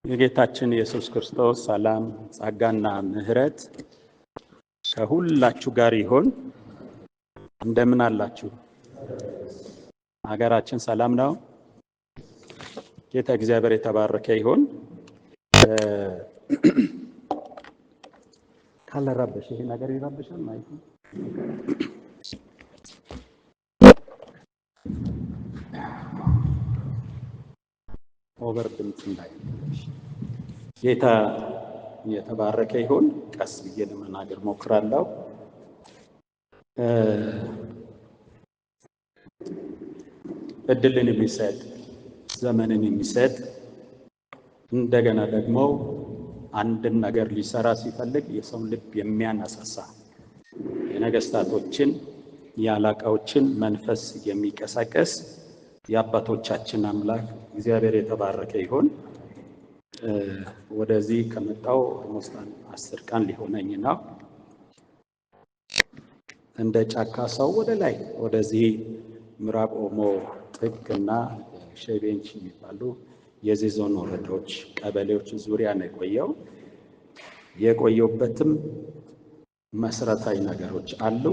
የጌታችን ኢየሱስ ክርስቶስ ሰላም ጸጋና ምሕረት ከሁላችሁ ጋር ይሁን። እንደምን አላችሁ? ሀገራችን ሰላም ነው? ጌታ እግዚአብሔር የተባረከ ይሁን። ካለረበሽ ይሄ ነገር ይረብሻል ማለት ነው። ኦቨር ድምፅ እንዳይረብሽ። ጌታ የተባረከ ይሁን። ቀስ ብዬ ለመናገር ሞክራለሁ። እድልን የሚሰጥ ዘመንን የሚሰጥ እንደገና ደግሞ አንድን ነገር ሊሰራ ሲፈልግ የሰውን ልብ የሚያነሳሳ የነገስታቶችን የአለቃዎችን መንፈስ የሚቀሰቅስ የአባቶቻችን አምላክ እግዚአብሔር የተባረከ ይሁን። ወደዚህ ከመጣው ኦልሞስት 10 ቀን ሊሆነኝ ነው። እንደ ጫካ ሰው ወደ ላይ ወደዚህ ምዕራብ ኦሞ ጥግና ሸቤንች የሚባሉ የዚህ ዞን ወረዳዎች ቀበሌዎች ዙሪያ ነው የቆየሁበትም መሰረታዊ ነገሮች አሉ።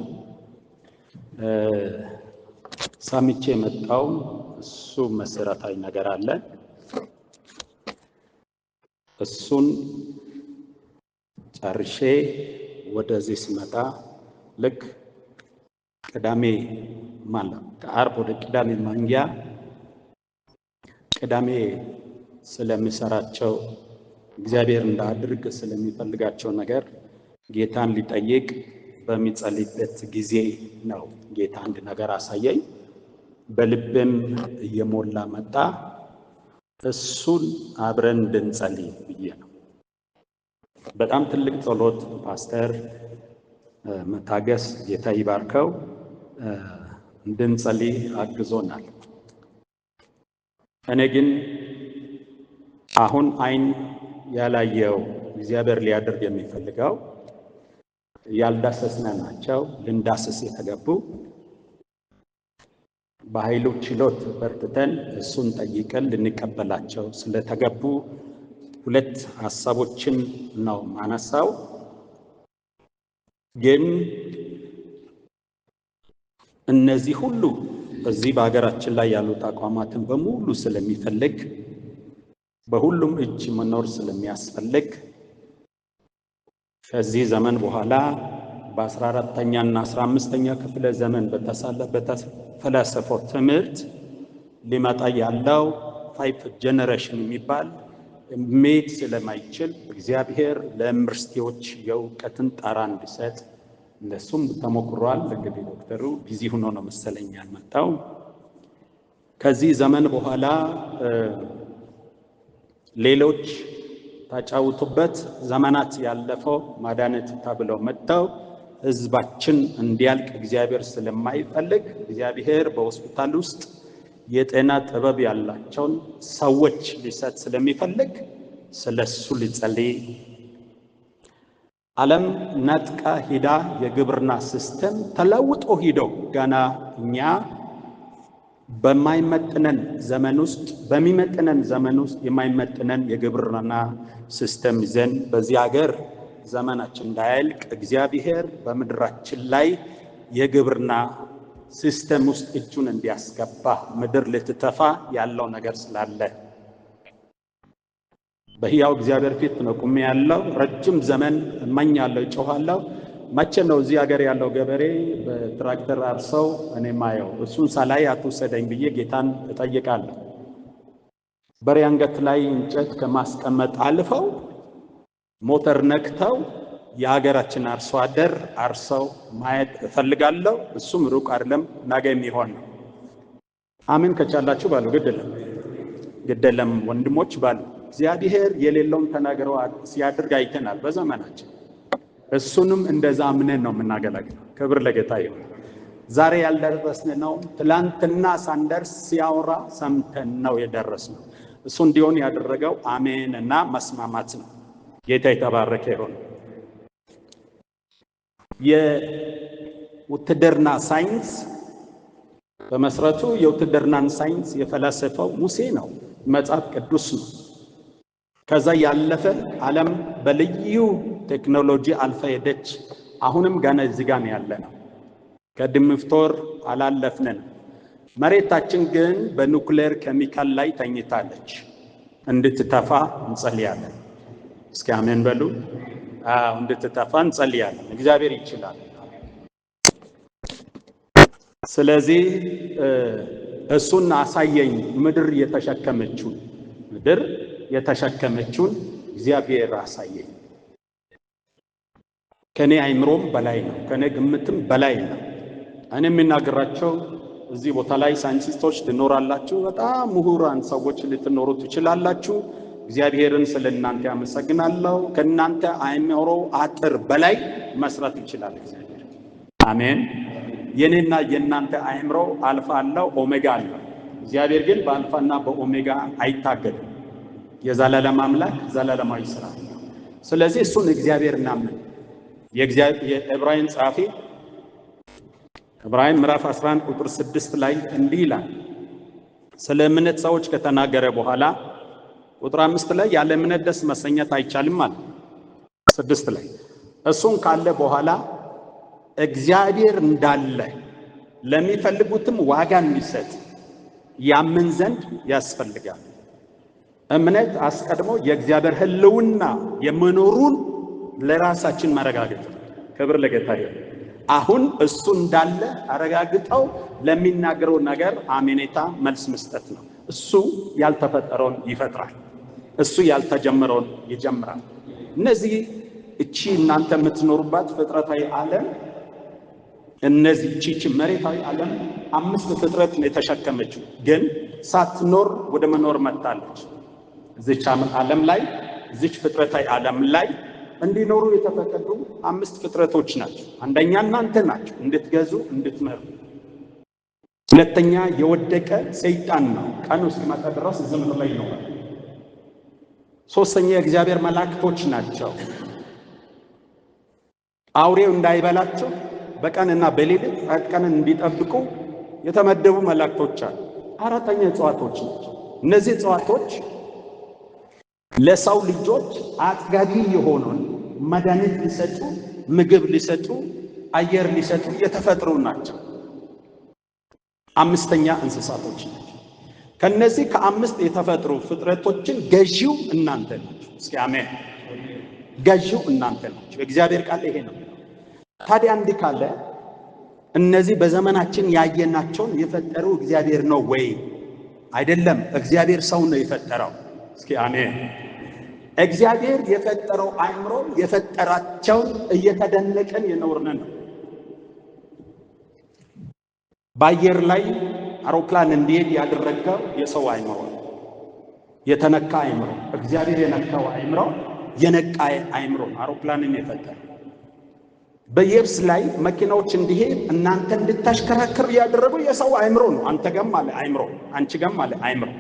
ሳምቼ የመጣው እሱ መሰረታዊ ነገር አለ። እሱን ጨርሼ ወደዚህ ስመጣ ልክ ቅዳሜ ማለት ከአርብ ወደ ቅዳሜ ማንጊያ ቅዳሜ ስለሚሰራቸው እግዚአብሔር እንዳድርግ ስለሚፈልጋቸው ነገር ጌታን ሊጠይቅ በሚጸልይበት ጊዜ ነው ጌታ አንድ ነገር አሳየኝ። በልብም እየሞላ መጣ። እሱን አብረን እንድንጸልይ ብዬ ነው። በጣም ትልቅ ጸሎት ፓስተር መታገስ ጌታ ይባርከው እንድንጸልይ አግዞናል። እኔ ግን አሁን አይን ያላየው እግዚአብሔር ሊያደርግ የሚፈልገው ያልዳሰስነ ናቸው ልንዳስስ የተገቡ በኃይሉ ችሎት በርትተን እሱን ጠይቀን ልንቀበላቸው ስለተገቡ ሁለት ሐሳቦችን ነው ማነሳው። ግን እነዚህ ሁሉ በዚህ በሀገራችን ላይ ያሉ ተቋማትን በሙሉ ስለሚፈልግ በሁሉም እጅ መኖር ስለሚያስፈልግ ከዚህ ዘመን በኋላ በ14ኛና 15ኛ ክፍለ ዘመን በተፈለሰፈው ትምህርት ሊመጣ ያለው 5 ጀነሬሽን የሚባል ሜት ስለማይችል እግዚአብሔር ለዩኒቨርሲቲዎች የእውቀትን ጣራ እንዲሰጥ እነሱም ተሞክሯል። እንግዲህ ዶክተሩ ቢዚ ሆኖ ነው መሰለኝ ያልመጣው። ከዚህ ዘመን በኋላ ሌሎች ታጫውቱበት ዘመናት ያለፈው ማዳነት ተብለው መጥተው ህዝባችን እንዲያልቅ እግዚአብሔር ስለማይፈልግ እግዚአብሔር በሆስፒታል ውስጥ የጤና ጥበብ ያላቸውን ሰዎች ሊሰጥ ስለሚፈልግ ስለሱ ሊጸልይ ዓለም ነጥቃ ሂዳ የግብርና ሲስተም ተለውጦ ሂዶ ገና እኛ በማይመጥነን ዘመን ውስጥ በሚመጥነን ዘመን ውስጥ የማይመጥነን የግብርና ሲስተም ይዘን በዚህ ሀገር ዘመናችን እንዳያልቅ እግዚአብሔር በምድራችን ላይ የግብርና ሲስተም ውስጥ እጁን እንዲያስገባ ምድር ልትተፋ ያለው ነገር ስላለ በሕያው እግዚአብሔር ፊት ነው ቆሜ ያለው። ረጅም ዘመን እመኛለሁ፣ እጮሃለሁ። መቼ ነው እዚህ ሀገር ያለው ገበሬ በትራክተር አርሰው እኔ ማየው? እሱን ሳላይ አትውሰደኝ ብዬ ጌታን እጠይቃለሁ። በሬ አንገት ላይ እንጨት ከማስቀመጥ አልፈው ሞተር ነክተው የሀገራችን አርሶ አደር አርሰው ማየት እፈልጋለሁ። እሱም ሩቅ አይደለም፣ ነገ የሚሆን ነው። አሜን ከቻላችሁ ባሉ ግደለም ወንድሞች ባሉ እግዚአብሔር የሌለውን ተናግረው ሲያደርግ አይተናል በዘመናችን። እሱንም እንደዛ አምነን ነው የምናገለግለው። ክብር ለጌታ ይሁን። ዛሬ ያልደረስን ነው ትላንትና ሳንደርስ ሲያወራ ሰምተን ነው የደረስነው። እሱ እንዲሆን ያደረገው አሜን እና መስማማት ነው። ጌታ የተባረከ ይሁን። የውትድርና ሳይንስ በመሰረቱ የውትድርናን ሳይንስ የፈለሰፈው ሙሴ ነው፣ መጽሐፍ ቅዱስ ነው። ከዛ ያለፈ ዓለም በልዩ ቴክኖሎጂ አልፋ ሄደች። አሁንም ገና እዚህ ጋር ነው ያለነው። ከድምፍቶር አላለፍነን። መሬታችን ግን በኑክሌር ኬሚካል ላይ ተኝታለች። እንድትተፋ እንጸልያለን። እስኪ አሜን በሉ። እንድትተፋ እንጸልያለን። እግዚአብሔር ይችላል። ስለዚህ እሱን አሳየኝ። ምድር የተሸከመችውን እግዚአብሔር አሳየኝ። ከኔ አይምሮም በላይ ነው፣ ከኔ ግምትም በላይ ነው። እኔ የምናገራቸው እዚህ ቦታ ላይ ሳይንቲስቶች ትኖራላችሁ፣ በጣም ምሁራን ሰዎች ልትኖሩ ትችላላችሁ። እግዚአብሔርን ስለእናንተ ያመሰግናለሁ። ከእናንተ አይምሮ አጥር በላይ መስራት ይችላል እግዚአብሔር። አሜን። የኔና የእናንተ አይምሮ አልፋ አለው፣ ኦሜጋ አለው። እግዚአብሔር ግን በአልፋና በኦሜጋ አይታገድም። የዘላለም አምላክ ዘላለማዊ ስራ ነው። ስለዚህ እሱን እግዚአብሔር እናምን። የዕብራውያን ጸሐፊ ዕብራውያን ምዕራፍ 11 ቁጥር 6 ላይ እንዲህ ይላል። ስለ እምነት ሰዎች ከተናገረ በኋላ ቁጥር 5 ላይ ያለ እምነት ደስ መሰኘት አይቻልም አለ። 6 ላይ እሱን ካለ በኋላ እግዚአብሔር እንዳለ ለሚፈልጉትም ዋጋ እንዲሰጥ ያምን ዘንድ ያስፈልጋል። እምነት አስቀድሞ የእግዚአብሔር ሕልውና የመኖሩን ለራሳችን ማረጋገጥ። ክብር ለጌታ ይሁን። አሁን እሱ እንዳለ አረጋግጠው ለሚናገረው ነገር አሜኔታ መልስ መስጠት ነው። እሱ ያልተፈጠረውን ይፈጥራል፣ እሱ ያልተጀመረውን ይጀምራል። እነዚህ እቺ እናንተ የምትኖሩባት ፍጥረታዊ ዓለም፣ እነዚህ እቺ መሬታዊ ዓለም 5 ፍጥረት ነው የተሸከመችው፣ ግን ሳትኖር ወደ መኖር መጣለች። እዚች ዓለም ላይ እዚች ፍጥረታዊ ዓለም ላይ እንዲኖሩ የተፈቀዱ 5 ፍጥረቶች ናቸው። አንደኛ እናንተ ናቸው እንድትገዙ እንድትመሩ። ሁለተኛ የወደቀ ሰይጣን ነው፣ ቀኑ እስኪመጣ ድረስ ዝምር ላይ ነው። ሶስተኛ የእግዚአብሔር መላእክቶች ናቸው፣ አውሬው እንዳይበላቸው በቀንና በሌሊት ቀንን እንዲጠብቁ የተመደቡ መላእክቶች አሉ። አራተኛ እጽዋቶች ናቸው። እነዚህ እጽዋቶች ለሰው ልጆች አጥጋቢ የሆኑን መድኃኒት ሊሰጡ፣ ምግብ ሊሰጡ፣ አየር ሊሰጡ የተፈጠሩ ናቸው። አምስተኛ እንስሳቶች ናቸው። ከነዚህ ከ5 የተፈጠሩ ፍጥረቶችን ገዢው እናንተ ናችሁ። እስኪ አሜን። ገዢው እናንተ ናችሁ። እግዚአብሔር ቃል ይሄ ነው። ታዲያ እንዲህ ካለ እነዚህ በዘመናችን ያየናቸውን የፈጠሩ እግዚአብሔር ነው ወይ? አይደለም። እግዚአብሔር ሰው ነው የፈጠረው። እስኪ አሜን። እግዚአብሔር የፈጠረው አእምሮ የፈጠራቸውን እየተደነቀን የኖርን ነው። በአየር ላይ አውሮፕላን እንዲሄድ ያደረገው የሰው አእምሮ፣ የተነካ አእምሮ፣ እግዚአብሔር የነካው አእምሮ፣ የነቃ አእምሮ አውሮፕላንን የፈጠረው። በየብስ ላይ መኪናዎች እንዲሄድ እናንተ እንድታሽከራከሩ ያደረገው የሰው አእምሮ ነው። አንተ ገም አለ አእምሮ፣ አንቺ ገም አለ አእምሮ።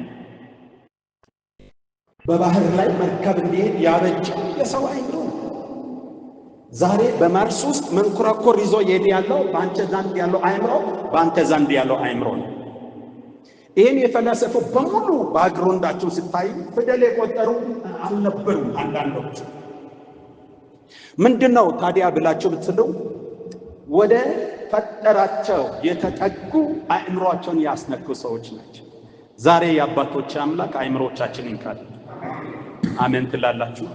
በባህር ላይ መርከብ እንዲሄድ ያበጀው የሰው አእምሮ ነው። ዛሬ በማርስ ውስጥ መንኮራኮር ይዞ ይሄድ ያለው በአንተ ዘንድ ያለው አእምሮ፣ በአንተ ዘንድ ያለው አእምሮ ነው። ይህን የፈለሰፉ በሙሉ ባክግራውንዳቸው ስታይ ፊደል የቆጠሩ አልነበሩም። አንዳንዶች ምንድነው ታዲያ ብላችሁ ብትሉ ወደ ፈጠራቸው የተጠጉ አእምሮአቸውን ያስነኩ ሰዎች ናቸው። ዛሬ የአባቶች አምላክ አእምሮቻችንን ይንካል። አሜን ትላላችሁ?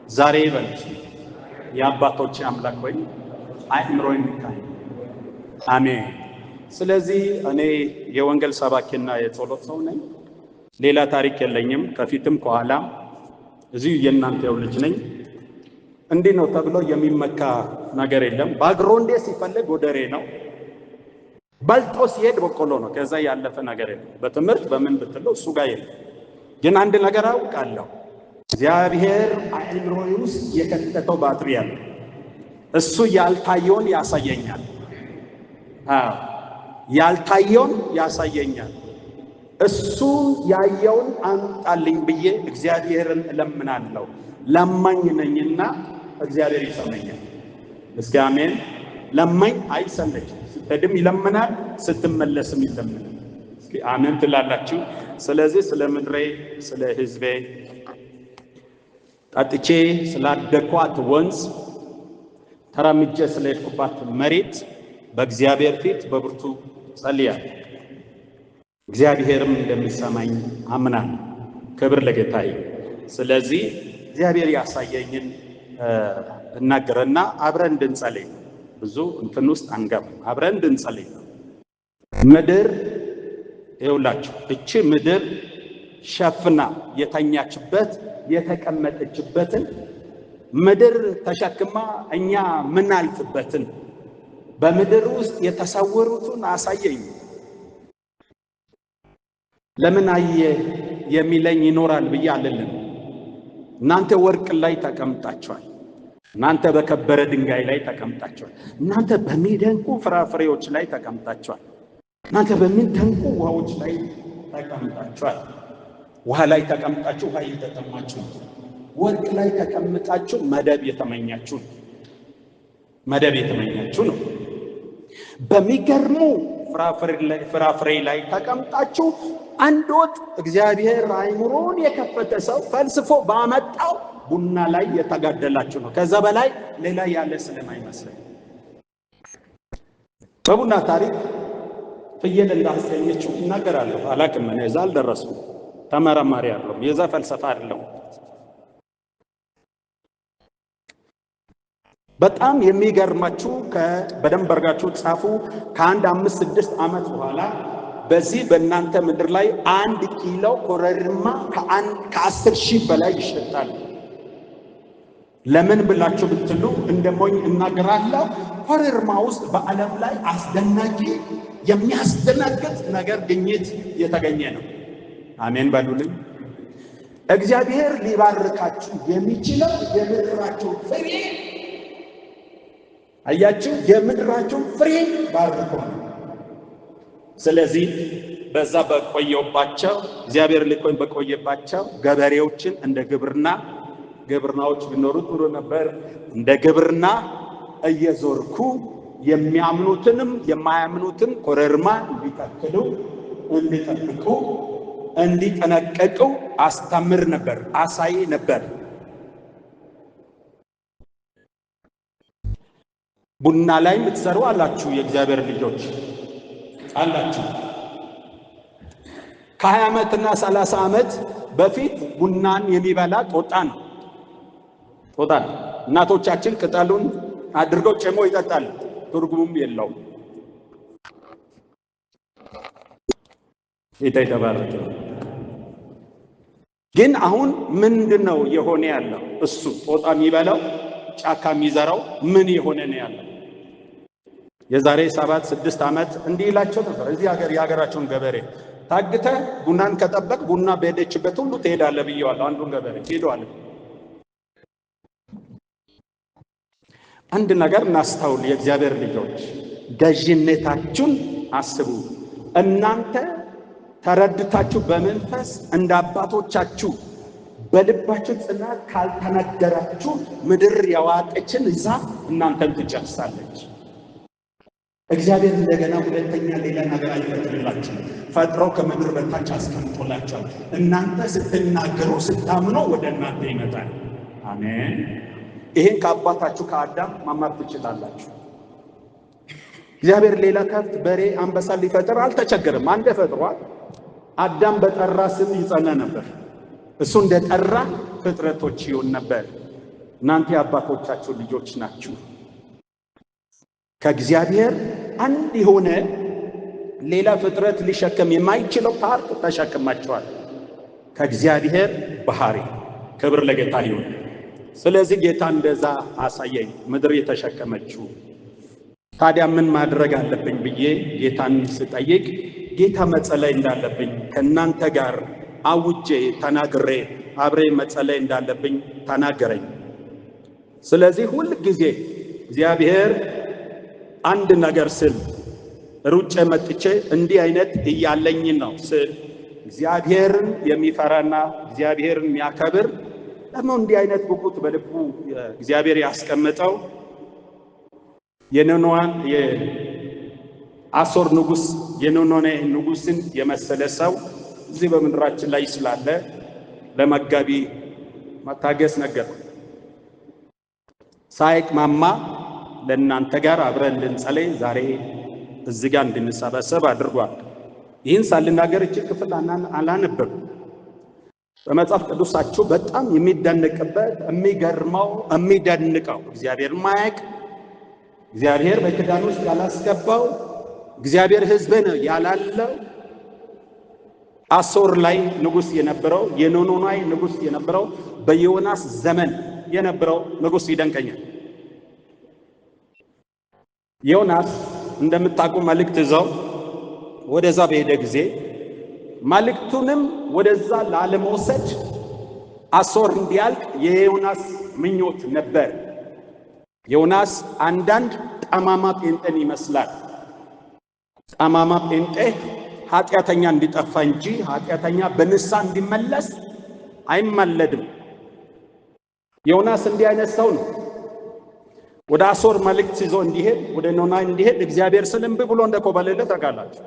ዛሬ ይበልጥ የአባቶች አምላክ ወይ አእምሮን ይንካል። አሜን። ስለዚህ እኔ የወንጌል ሰባኪና የጸሎት ሰው ነኝ። ሌላ ታሪክ የለኝም፣ ከፊትም ከኋላም። እዚሁ የእናንተው ልጅ ነኝ። እንዲህ ነው ተብሎ የሚመካ ነገር የለም። ባክግራውንዴ ሲፈልግ ወደሬ ነው፣ በልጦ ሲሄድ በቆሎ ነው። ከዛ ያለፈ ነገር የለም። በትምህርት በምን ብትለው እሱ ጋር የለም። ግን አንድ ነገር አውቃለሁ፣ እግዚአብሔር አእምሮዬ ውስጥ የከተተው ባትሪ አለ። እሱ ያልታየውን ያሳየኛል። ያልታየውን ያሳየኛል። እሱ ያየውን አምጣልኝ ብዬ እግዚአብሔርን እለምናለሁ። ለማኝ ነኝና እግዚአብሔር ይሰማኛል። እስኪ አሜን። ለማኝ አይሰለችም። ስትሄድም ይለምናል፣ ስትመለስም ይለምናል። እስኪ አሜን ትላላችሁ? ስለዚህ ስለ ምድሬ፣ ስለ ሕዝቤ ጠጥቼ ስላደኳት ወንዝ ተራምጄ ስለሄድኩባት መሬት በእግዚአብሔር ፊት በብርቱ ጸልያለሁ። እግዚአብሔርም እንደሚሰማኝ አምናለሁ። ክብር ለጌታ ይሁን። ስለዚህ እግዚአብሔር ያሳየኝን እናገርና አብረን እንድንጸልይ ብዙ እንትን ውስጥ አንገባም። አብረን እንድንጸልይ ምድር ይውላችሁ እቺ ምድር ሸፍና የተኛችበት የተቀመጠችበትን ምድር ተሸክማ እኛ ምናልፍበትን በምድር ውስጥ የተሰወሩትን አሳየኝ። ለምን አየ የሚለኝ ይኖራል ብዬ አልልም። እናንተ ወርቅ ላይ ተቀምጣችኋል። እናንተ በከበረ ድንጋይ ላይ ተቀምጣችኋል። እናንተ በሚደንቁ ፍራፍሬዎች ላይ ተቀምጣችኋል። እናንተ በሚደንቁ ውሃዎች ላይ ተቀምጣችኋል። ውሃ ላይ ተቀምጣችሁ ውሃ እየተጠማችሁ፣ ወርቅ ላይ ተቀምጣችሁ መደብ የተመኛችሁ ነው። በሚገርሙ ፍራፍሬ ላይ ተቀምጣችሁ አንድ ወጥ እግዚአብሔር አይምሮን የከፈተ ሰው ፈልስፎ ባመጣው ቡና ላይ የተጋደላችሁ ነው። ከዛ በላይ ሌላ ያለ ስለማይመስለኝ በቡና ታሪክ ፍየል እንዳስገኘችው እናገራለሁ። አላቅም፣ እኔ እዛ አልደረስኩም። ተመራማሪ አይደለሁም። የዛ ፈልሰፋ አይደለሁም። በጣም የሚገርማችሁ በደንብ አድርጋችሁ ጻፉ። ከአንድ 5-6 ዓመት በኋላ በዚህ በእናንተ ምድር ላይ 1 ኪሎ ኮረሪማ ከ10,000 በላይ ይሸጣል። ለምን ብላችሁ ብትሉ እንደሞኝ እናገራለሁ። ኮረሪማ ውስጥ በዓለም ላይ አስደናቂ የሚያስደነግጥ ነገር ግኝት የተገኘ ነው። አሜን በሉልኝ። እግዚአብሔር ሊባርካችሁ የሚችለው የምድራችሁ ፍሬ፣ አያችሁ፣ የምድራችሁ ፍሬ ባርኮ ነው። ስለዚህ በዛ በቆየባቸው እግዚአብሔር ሊቆይ በቆየባቸው ገበሬዎችን እንደ ግብርናዎች ቢኖሩ ጥሩ ነበር። እንደ ግብርና እየዞርኩ የሚያምኑትንም የማያምኑትን ኮረሪማ እንዲተክሉ፣ እንዲጠብቁ፣ እንዲጠነቀቁ አስተምር ነበር፣ አሳይ ነበር። ቡና ላይ የምትሰሩ አላችሁ፣ የእግዚአብሔር ልጆች አላችሁ። ከ20 ዓመትና 30 ዓመት በፊት ቡናን የሚበላ ጦጣ ነው። እናቶቻችን ቅጠሉን አድርገው ጨሞ ይጠጣሉ። ትርጉሙም የለውም። የተባረከ ግን አሁን ምንድነው የሆነ ያለው? እሱ ጦጣ የሚበላው ጫካ የሚዘራው ምን የሆነ ነው ያለው? የዛሬ 7-6 ዓመት እንዲህ ይላቸው ነበር። እዚህ ሀገር የሀገራቸውን ገበሬ ታግተ ቡናን ከጠበቅ ቡና በሄደችበት ሁሉ ትሄዳለህ ብየዋለሁ። አንዱን ገበሬ ሄደዋል። አንድ ነገር እናስተውል፣ የእግዚአብሔር ልጆች ገዥነታችሁን አስቡ። እናንተ ተረድታችሁ በመንፈስ እንደ አባቶቻችሁ በልባችሁ ጽናት ካልተነገራችሁ ምድር ያዋጠችን እዛ እናንተን ትጨርሳለች። እግዚአብሔር እንደገና ሁለተኛ ሌላ ነገር አይፈጥርላችሁ። ፈጥሮ ከምድር በታች አስቀምጦላችኋል። እናንተ ስትናገሩ ስታምኑ ወደ እናንተ ይመጣል። አሜን። ይሄን ከአባታችሁ ከአዳም መማር ትችላላችሁ። እግዚአብሔር ሌላ ከብት፣ በሬ፣ አንበሳ ሊፈጥር አልተቸገረም። አንድ ፈጥሯል። አዳም በጠራ ስም ይጸና ነበር። እሱ እንደጠራ ፍጥረቶች ይሆን ነበር። እናንተ የአባቶቻችሁ ልጆች ናችሁ። ከእግዚአብሔር አንድ የሆነ ሌላ ፍጥረት ሊሸከም የማይችለው ፓርት ተሸክማችኋል። ከእግዚአብሔር ባህሪ። ክብር ለጌታ ይሁን። ስለዚህ ጌታ እንደዛ አሳየኝ፣ ምድር የተሸከመችው። ታዲያ ምን ማድረግ አለብኝ ብዬ ጌታን ስጠይቅ ጌታ መጸለይ እንዳለብኝ ከእናንተ ጋር አውጄ ተናግሬ አብሬ መጸለይ እንዳለብኝ ተናገረኝ። ስለዚህ ሁል ጊዜ እግዚአብሔር አንድ ነገር ስል ሩጬ መጥቼ እንዲህ አይነት እያለኝ ነው ስል እግዚአብሔርን የሚፈራና እግዚአብሔርን የሚያከብር ደግሞ እንዲህ አይነት ጉጉት በልቡ እግዚአብሔር ያስቀመጠው የአሦር ንጉሥ የኖኖኔ ንጉሥን የመሰለ ሰው እዚህ በምድራችን ላይ ስላለ ለመጋቢ መታገስ ነገር ሳይቅማማ ለእናንተ ጋር አብረን እንድንጸልይ ዛሬ እዚህ ጋር እንድንሰበሰብ አድርጓል። ይህን ሳልናገር እቺ ክፍል አላነበብም። በመጽሐፍ ቅዱሳችሁ በጣም የሚደነቅበት የሚገርመው የሚደንቀው እግዚአብሔር ማያውቅ እግዚአብሔር በኪዳን ውስጥ ያላስገባው እግዚአብሔር ሕዝብን ያላለው አሶር ላይ ንጉሥ የነበረው የኖኖናይ ንጉሥ የነበረው በዮናስ ዘመን የነበረው ንጉሥ ይደንቀኛል። ዮናስ እንደምታውቁ መልእክት ይዘው ወደዛ በሄደ ጊዜ መልእክቱንም ወደዛ ላለመውሰድ አሶር እንዲያልቅ የዮናስ ምኞት ነበር። ዮናስ አንዳንድ ጠማማ ጴንጤን ይመስላል። ጠማማ ጴንጤ ኃጢአተኛ እንዲጠፋ እንጂ ኃጢአተኛ በንስሐ እንዲመለስ አይመለድም። ዮናስ እንዲህ አይነት ሰው ነው። ወደ አሶር መልእክት ይዞ እንዲሄድ ወደ ኖናይ እንዲሄድ እግዚአብሔር ስልምብ ብሎ እንደኮበለለ ታውቃላችሁ።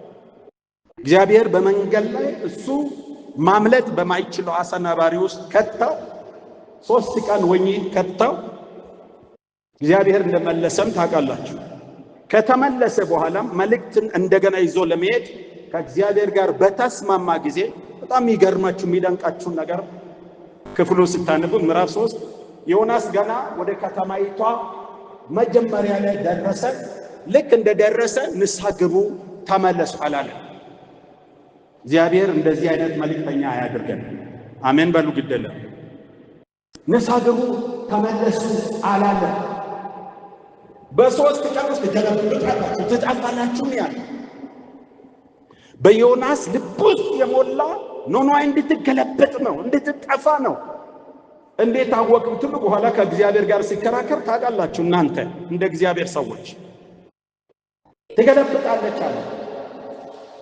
እግዚአብሔር በመንገድ ላይ እሱ ማምለጥ በማይችለው አሳ ነባሪ ውስጥ ከተው 3 ቀን ወህኒ ከተው እግዚአብሔር እንደመለሰም ታውቃላችሁ። ከተመለሰ በኋላም መልእክትን እንደገና ይዞ ለመሄድ ከእግዚአብሔር ጋር በተስማማ ጊዜ በጣም የሚገርማችሁ የሚደንቃችሁ ነገር ክፍሉ ስታነቡ ምዕራፍ 3 ዮናስ ገና ወደ ከተማይቷ መጀመሪያ ላይ ደረሰ። ልክ እንደደረሰ ንስሐ ግቡ ተመለሱ አላለ። እግዚአብሔር እንደዚህ አይነት መልእክተኛ አያድርገን። አሜን በሉ። ግደለ ንስሐ ግቡ ተመለሱ አላለ። በ3 ቀን ውስጥ ትጠፋላችሁ ያለ በዮናስ ልብ ውስጥ የሞላ ኖኖይ እንድትገለበጥ ነው፣ እንድትጠፋ ነው። እንዴት አወቅም ትሉ በኋላ ከእግዚአብሔር ጋር ሲከራከር ታውቃላችሁ። እናንተ እንደ እግዚአብሔር ሰዎች ትገለብጣለች አለ።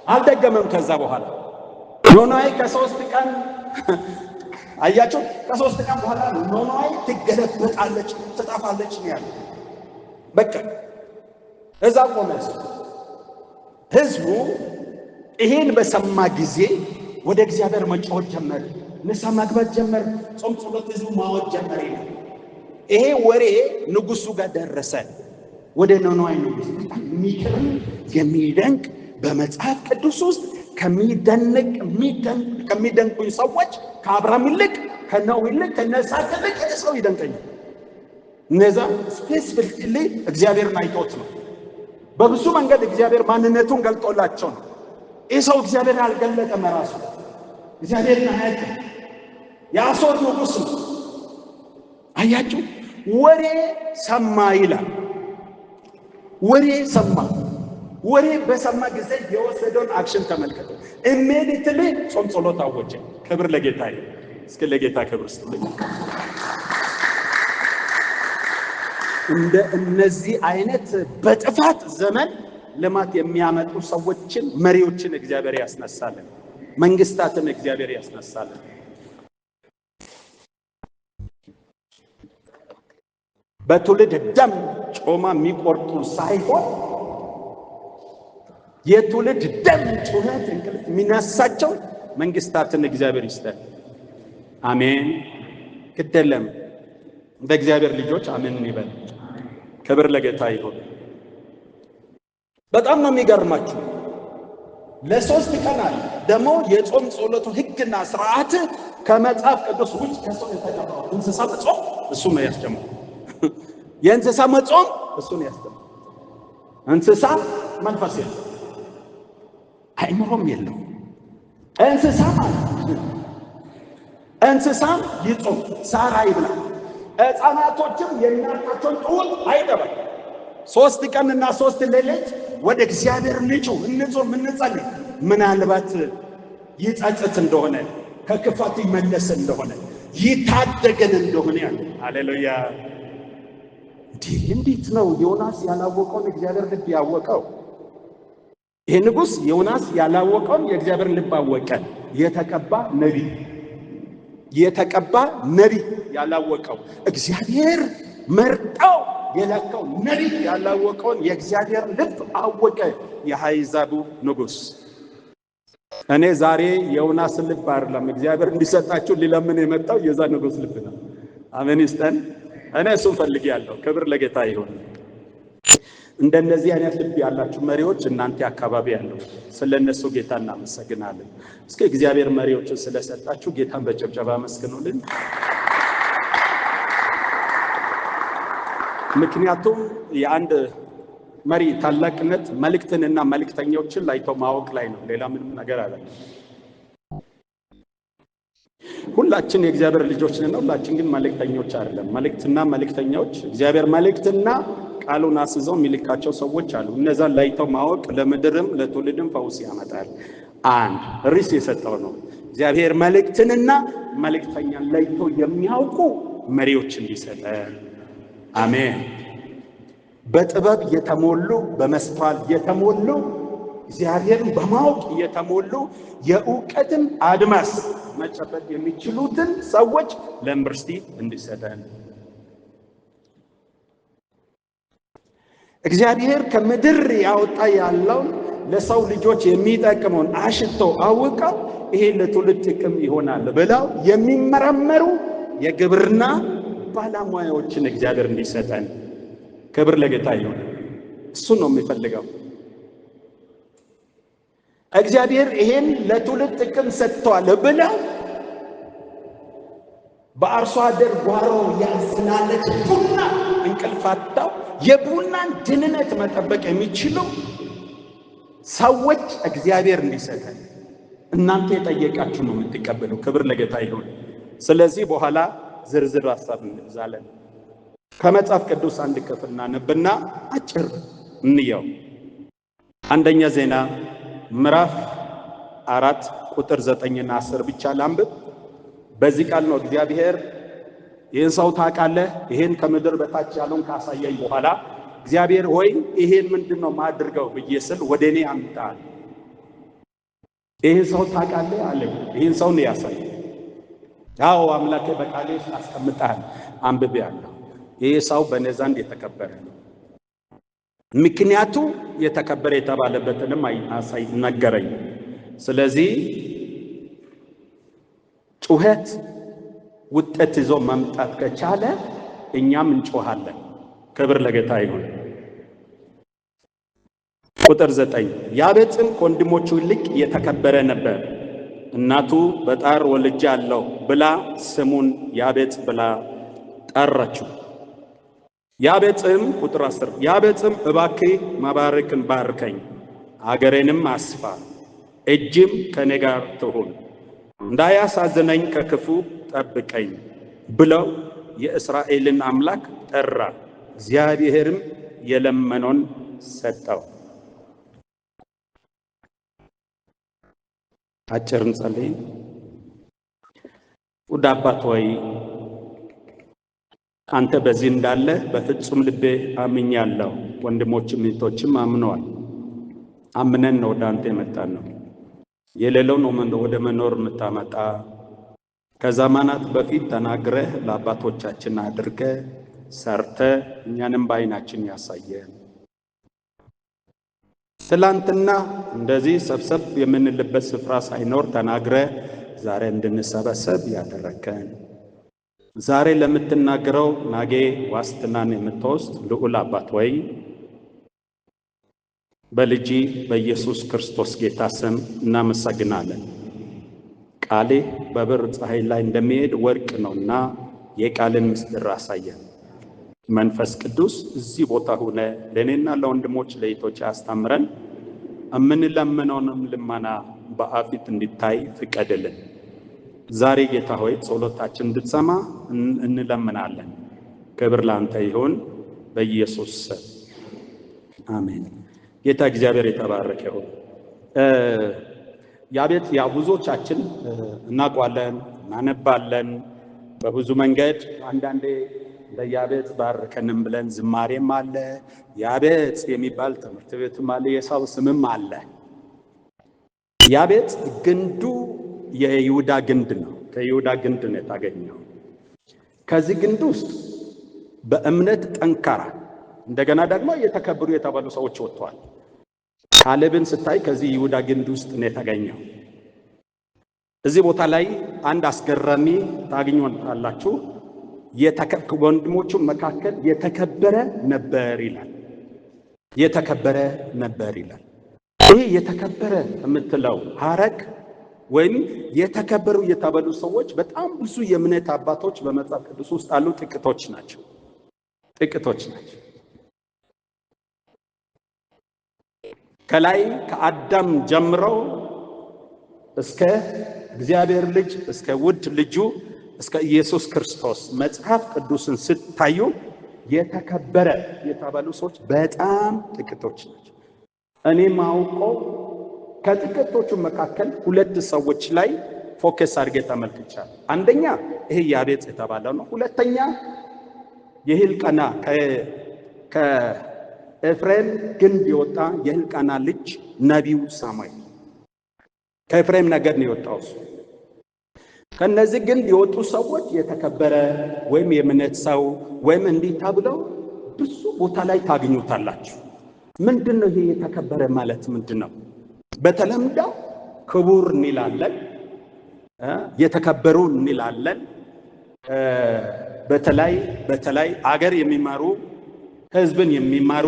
አልደገመም። ከዛ በኋላ ኖኖይ ከ3 ቀን አያችሁ፣ ከ3 ቀን በኋላ ኖኖይ ትገለበጣለች፣ ትጠፋለች ነው ያለው። በቃ እዛ ቆመ። ህዝቡ ይሄን በሰማ ጊዜ ወደ እግዚአብሔር መጮህ ጀመረ፣ ንስሐ መግባት ጀመረ፣ ጾም ጸሎት ህዝቡ ማወጅ ጀመረ። ይሄ ወሬ ንጉሱ ጋር ደረሰ፣ ወደ ኖኖይ ንጉስ። የሚገርም የሚደንቅ በመጽሐፍ ቅዱስ ውስጥ ከሚደንቁኝ ሰዎች ከአብርሃም ይልቅ ከኖህ ይልቅ ከነሳት ይልቅ ሰው ይደንቀኛል። እነዛ ስፔሲፊክሊ እግዚአብሔርን አይቶት ነው። በብዙ መንገድ እግዚአብሔር ማንነቱን ገልጦላቸው ነው። ይህ ሰው እግዚአብሔር አልገለጠም። ራሱ እግዚአብሔርን አያውቅም። የአሶር ንጉሥ ነው። አያችሁ፣ ወሬ ሰማ ይላል። ወሬ ሰማ። ወሬ በሰማ ጊዜ የወሰደውን አክሽን ተመልከቱ። ኢሚዲየትሊ ጾም ጸሎት አወጀ። ክብር ለጌታ ይሁን። እስኪ ለጌታ ክብር ስጡልኝ። እንደ እነዚህ አይነት በጥፋት ዘመን ልማት የሚያመጡ ሰዎችን መሪዎችን እግዚአብሔር ያስነሳልን፣ መንግስታትን እግዚአብሔር ያስነሳልን። በትውልድ ደም ጮማ የሚቆርጡ ሳይሆን የትውልድ ደም ጩኸት እንቅልፍ የሚነሳቸው መንግስታትን እግዚአብሔር ይስጠን። አሜን። ግደለም እንደ እግዚአብሔር ልጆች አሜን ይበል። ክብር ለጌታ ይሁን። በጣም ነው የሚገርማችሁ። ለ3 ቀን አለ ደግሞ የጾም ጸሎቱ ህግና ስርዓት ከመጽሐፍ ቅዱስ ውጭ ከሰው የተቀበለው እንስሳ መጾም እሱ ነው ያስተምረው። የእንስሳ መጾም እሱ ነው ያስተምረው። እንስሳ መንፈስ የለው አይምሮም የለው። እንስሳ ማለት እንስሳም ይጾም ሳር ይብላ፣ ሕፃናቶችም የእናታቸውን ጡት አይጠባም። 3 ቀንና 3 ሌሊት ወደ እግዚአብሔር ልጩ እንጾም እንጸልይ። ምናልባት ይጸጽት እንደሆነ ከክፋት ይመለስ እንደሆነ ይታደገን እንደሆነ ያለ ሃሌሉያ። እንዴት ነው ዮናስ ያላወቀውን እግዚአብሔር ልብ ያወቀው? ይሄ ንጉሥ ዮናስ ያላወቀውን የእግዚአብሔር ልብ አወቀ። የተቀባ ነቢይ ያላወቀው እግዚአብሔር መርጠው የላከው ነቢይ ያላወቀውን የእግዚአብሔር ልብ አወቀ። የአሕዛቡ ንጉሥ። እኔ ዛሬ የዮናስ ልብ አይደለም እግዚአብሔር እንዲሰጣችሁ ሊለምን የመጣው የዛ ንጉሥ ልብ ነው። አሜን ይስጠን። እኔ እሱን ፈልጌያለሁ። ክብር ለጌታ ይሁን። እንደነዚህ አይነት ልብ ያላችሁ መሪዎች እናንተ አካባቢ ያለው ስለነሱ ጌታ እናመሰግናለን። እስኪ እግዚአብሔር መሪዎችን ስለሰጣችሁ ጌታን በጭብጨባ መስግኑልን። ምክንያቱም የአንድ መሪ ታላቅነት መልእክትንና መልእክተኞችን ላይቶ ማወቅ ላይ ነው። ሌላ ምንም ነገር አለ። ሁላችን የእግዚአብሔር ልጆች ነን። ሁላችን ግን መልእክተኞች አይደለም። መልእክትና መልእክተኞች እግዚአብሔር መልእክትና ቃሉን አስይዘው የሚልካቸው ሰዎች አሉ። እነዛን ላይተው ማወቅ ለምድርም ለትውልድም ፈውስ ያመጣል። አንድ ርዕስ የሰጠው ነው። እግዚአብሔር መልእክትንና መልእክተኛን ላይተው የሚያውቁ መሪዎችን ሊሰጠን። አሜን። በጥበብ የተሞሉ በመስተዋል የተሞሉ እግዚአብሔርን በማወቅ የተሞሉ የእውቀትን አድማስ መጨበጥ የሚችሉትን ሰዎች ለዩኒቨርሲቲ እንዲሰጠን። እግዚአብሔር ከምድር ያወጣ ያለውን ለሰው ልጆች የሚጠቅመውን አሽቶ አውቀው ይሄ ለትውልድ ጥቅም ይሆናል ብለው የሚመረመሩ የግብርና ባለሙያዎችን እግዚአብሔር እንዲሰጠን። ክብር ለጌታ ይሁን። እሱ ነው የሚፈልገው። እግዚአብሔር ይሄን ለትውልድ ጥቅም ሰጥቷል ብለው በአርሶ አደር ጓሮ ያስናለች ቡና እንቅልፋታው የቡናን ድህንነት መጠበቅ የሚችሉ ሰዎች እግዚአብሔር እንዲሰጠን። እናንተ የጠየቃችሁ ነው የምትቀበሉ። ክብር ለጌታ ይሁን። ስለዚህ በኋላ ዝርዝር ሐሳብ እንዛለን። ከመጽሐፍ ቅዱስ አንድ ክፍል እናነብና አጭር እንየው። አንደኛ ዜና ምዕራፍ 4 ቁጥር 9 እና 10 ብቻ ላንብብ። በዚህ ቃል ነው እግዚአብሔር ይህን ሰው ታውቃለህ፣ ይሄን ከምድር በታች ያለውን ካሳየኝ በኋላ እግዚአብሔር ሆይ ይሄን ምንድነው ማድርገው ብዬ ስል ወደ እኔ አምጣል። ይሄን ሰው ታውቃለህ አለ። ይሄን ሰው ነው ያሳየኝ። ያው አምላኬ በቃሌ አስቀምጣል አንብቤያለሁ። ይሄ ሰው በእኔ ዘንድ የተከበረ ነው። ምክንያቱ የተከበረ የተባለበትንም አሳይ ነገረኝ። ስለዚህ ጩኸት ውጤት ይዞ መምጣት ከቻለ እኛም እንጮሃለን። ክብር ለጌታ ይሁን። ቁጥር 9 ያቤጽም ከወንድሞቹ ይልቅ የተከበረ ነበር። እናቱ በጣር ወልጃለሁ ብላ ስሙን ያቤጽ ብላ ጠራችው። ያቤጽም ቁጥር 10 ያቤጽም እባክህ መባረክን ባርከኝ፣ አገሬንም አስፋ፣ እጅም ከኔ ጋር ትሁን፣ እንዳያሳዝነኝ ከክፉ ጠብቀኝ ብለው የእስራኤልን አምላክ ጠራ። እግዚአብሔርም የለመነውን ሰጠው። አጭር እንጸልይ። ውድ አባት ሆይ አንተ በዚህ እንዳለ በፍጹም ልቤ አምኛለሁ። ወንድሞችም እህቶችም አምነዋል። አምነን ነው ወደ አንተ የመጣን ነው። የሌለው ነው ወደ መኖር የምታመጣ ከዘመናት በፊት ተናግረህ ለአባቶቻችን አድርገህ ሰርተህ እኛንም በዓይናችን ያሳየን። ትላንትና እንደዚህ ሰብሰብ የምንልበት ስፍራ ሳይኖር ተናግረህ ዛሬ እንድንሰበሰብ ያደረከን፣ ዛሬ ለምትናገረው ናጌ ዋስትናን የምትወስድ ልዑል አባት ወይ በልጅ በኢየሱስ ክርስቶስ ጌታ ስም እናመሰግናለን። ቃሌ በብር ፀሐይ ላይ እንደሚሄድ ወርቅ ነውና የቃልን ምስጢር አሳየን። መንፈስ ቅዱስ እዚህ ቦታ ሆነ ለእኔና ለወንድሞች ለእህቶች አስተምረን። የምንለምነውንም ልመና በአፊት እንዲታይ ፍቀድልን። ዛሬ ጌታ ሆይ ጸሎታችን እንድትሰማ እንለምናለን። ክብር ላንተ ይሁን በኢየሱስ ስም አሜን። ጌታ እግዚአብሔር የተባረከ ይሁን። ያቤት ብዙዎቻችን እናውቀዋለን፣ እናነባለን በብዙ መንገድ። አንዳንዴ ለያቤት ባርከንም ብለን ዝማሬም አለ፣ ያቤት የሚባል ትምህርት ቤትም አለ፣ የሰው ስምም አለ። ያቤት ግንዱ የይሁዳ ግንድ ነው። ከይሁዳ ግንድ ነው የታገኘው። ከዚህ ግንድ ውስጥ በእምነት ጠንካራ እንደገና ደግሞ የተከበሩ የተባሉ ሰዎች ወጥተዋል። ካሌብን ስታይ ከዚህ ይሁዳ ግንድ ውስጥ ነው የተገኘው። እዚህ ቦታ ላይ አንድ አስገራሚ ታገኙታላችሁ። ወንድሞቹ መካከል የተከበረ ነበር ይላል። የተከበረ ነበር ይላል። ይህ የተከበረ የምትለው ሐረግ ወይም የተከበሩ የተባሉ ሰዎች በጣም ብዙ የእምነት አባቶች በመጽሐፍ ቅዱስ ውስጥ አሉ። ጥቂቶች ናቸው። ከላይ ከአዳም ጀምሮ እስከ እግዚአብሔር ልጅ እስከ ውድ ልጁ እስከ ኢየሱስ ክርስቶስ መጽሐፍ ቅዱስን ስታዩ የተከበረ የተባሉ ሰዎች በጣም ጥቂቶች ናቸው። እኔ ማውቀው ከጥቂቶቹ መካከል ሁለት ሰዎች ላይ ፎከስ አድርጌ ተመልክቻለሁ። አንደኛ ይሄ ያቤጽ የተባለው ነው። ሁለተኛ የሕልቃና ከኤፍሬም ግንድ የወጣ የሕልቃና ልጅ ነቢዩ ሳሙኤል ከኤፍሬም ነገድ ነው የወጣው እሱ። ከነዚህ ግንድ የወጡ ሰዎች የተከበረ ወይም የእምነት ሰው ወይም እንዲህ ተብለው ብዙ ቦታ ላይ ታገኙታላችሁ። ምንድነው ይሄ የተከበረ ማለት ምንድነው? በተለምዶ ክቡር እንላለን፣ የተከበሩ እንላለን። በተለይ አገር የሚማሩ ህዝብን የሚማሩ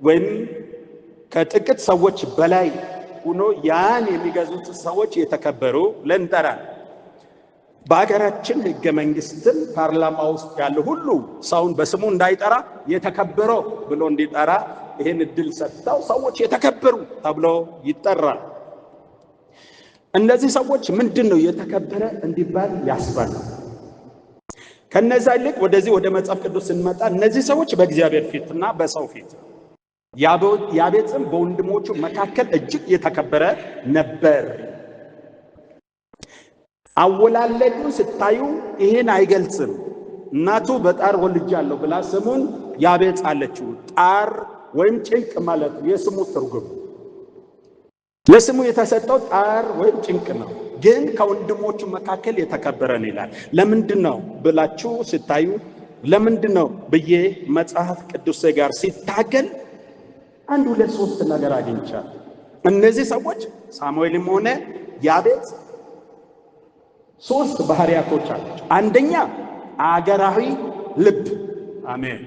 ወይም ከጥቂት ሰዎች በላይ ሆኖ ያን የሚገዙት ሰዎች የተከበሩ ለንጠራል። በአገራችን ህገ መንግስትን ፓርላማ ውስጥ ያለ ሁሉ ሰውን በስሙ እንዳይጠራ የተከበረው ብሎ እንዲጠራ ይሄን እድል ሰጥተው ሰዎች የተከበሩ ተብሎ ይጠራል። እነዚህ ሰዎች ምንድነው የተከበረ እንዲባል ያስባለው? ከነዛ ይልቅ ወደዚህ ወደ መጽሐፍ ቅዱስ ስንመጣ እነዚህ ሰዎች በእግዚአብሔር ፊትና በሰው ፊት ያቤጽም በወንድሞቹ መካከል እጅግ የተከበረ ነበር። አወላለዱን ስታዩ ይሄን አይገልጽም። እናቱ በጣር ወልጃለሁ ብላ ስሙን ያቤጽ አለችው። ጣር ወይም ጭንቅ ማለት የስሙ ትርጉም፣ ለስሙ የተሰጠው ጣር ወይም ጭንቅ ነው። ግን ከወንድሞቹ መካከል የተከበረ ነው ይላል። ለምንድነው ብላችሁ ስታዩ ለምንድነው ብዬ መጽሐፍ ቅዱስ ጋር ሲታገል አንድ ሁለት ሶስት ነገር አግኝቻለሁ። እነዚህ ሰዎች ሳሙኤልም ሆነ ያቤጽ ሶስት ባህሪያቶች አላቸው። አንደኛ አገራዊ ልብ። አሜን።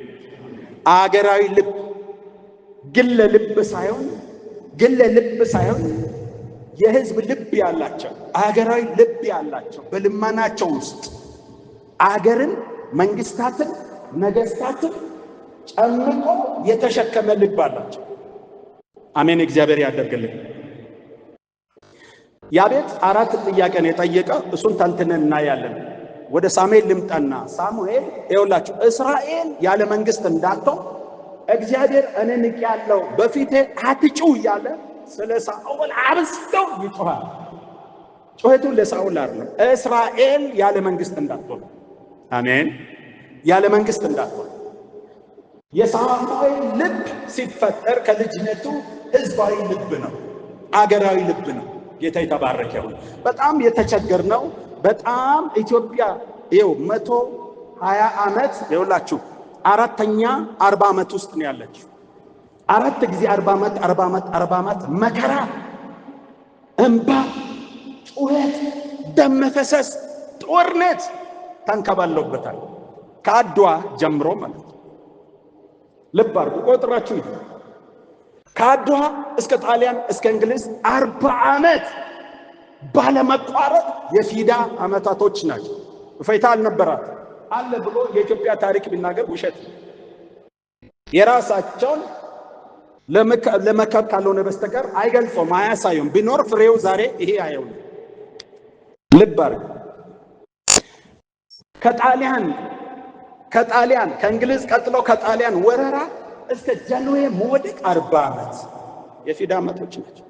አገራዊ ልብ፣ ግለ ልብ ሳይሆን የህዝብ ልብ ያላቸው፣ አገራዊ ልብ ያላቸው፣ በልመናቸው ውስጥ አገርን፣ መንግስታትን፣ ነገስታትን ጨምቆ የተሸከመ ልብ አላቸው። አሜን። እግዚአብሔር ያደርግልን። ያቤጽ አራት ጥያቄ ነው የጠየቀው። እሱን ተንትነን እናያለን። ወደ ሳሙኤል ልምጣና ሳሙኤል ይኸውላችሁ እስራኤል ያለ መንግስት እንዳትሆን እግዚአብሔር እኔ ንቄአለሁ በፊቴ አትጩህ እያለ ስለ ሳኦል አብዝተው ይጮሃል። ጩኸቱ ለሳኦል አይደለም፣ እስራኤል ያለ መንግስት እንዳትሆን። አሜን። ያለ መንግስት እንዳትሆን። የሳሙኤል ልብ ሲፈጠር ከልጅነቱ ህዝባዊ ልብ ነው፣ አገራዊ ልብ ነው። ጌታ የተባረከ ይሁን። በጣም የተቸገርነው በጣም ኢትዮጵያ ይኸው 120 ዓመት ይኸውላችሁ አራተኛ 40 ዓመት ውስጥ ነው ያለችው። አራት ጊዜ 40 ዓመት መከራ፣ እንባ፣ ጩኸት፣ ደም መፈሰስ፣ ጦርነት ተንከባለውበታል። ከአድዋ ጀምሮ ማለት ነው። ልብ አድርጉ፣ ቆጥራችሁ ከአድዋ እስከ ጣሊያን እስከ እንግሊዝ 40 ዓመት ባለመቋረጥ የፊዳ ዓመታቶች ናቸው። እፎይታ አልነበራት አለ ብሎ የኢትዮጵያ ታሪክ ቢናገር ውሸት። የራሳቸውን ለመከብ ካልሆነ በስተቀር አይገልጾም፣ አያሳዩም። ቢኖር ፍሬው ዛሬ ይሄ አየው። ልብ አድርጉ። ከጣሊያን ከእንግሊዝ ቀጥሎ ከጣሊያን ወረራ እስከ ጃንሆይ መውደቅ 40 ዓመት የፊዳ ዓመቶች ናቸው።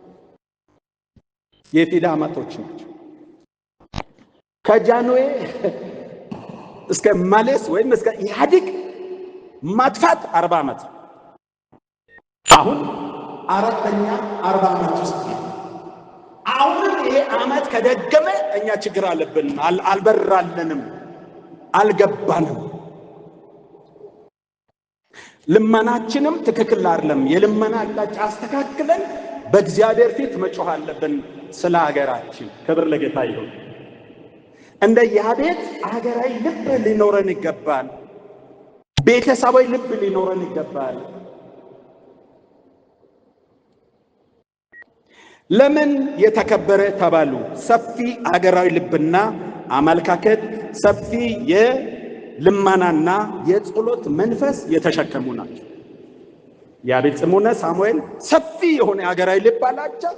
የፊዳ ዓመቶች ናቸው። ከጃንሆይ እስከ ማሌስ ወይም እስከ ኢህአዴግ ማጥፋት 40 ዓመት። አሁን አራተኛ 40 ዓመት ውስጥ አሁን ይሄ ዓመት ከደገመ እኛ ችግር አለብን። አልበራለንም፣ አልገባንም። ልመናችንም ትክክል አይደለም። የልመና አቅጣጫ አስተካክለን በእግዚአብሔር ፊት መጮህ አለብን ስለ ሀገራችን። ክብር ለጌታ ይሁን። እንደ ያቤት ሀገራዊ ልብ ሊኖረን ይገባል። ቤተሰባዊ ልብ ሊኖረን ይገባል። ለምን የተከበረ ተባሉ? ሰፊ ሀገራዊ ልብና አመለካከት፣ ሰፊ የልመናና የጸሎት መንፈስ የተሸከሙ ናቸው። ያቤጽም ሆነ ሳሙኤል ሰፊ የሆነ ሀገራዊ ልብ አላቸው።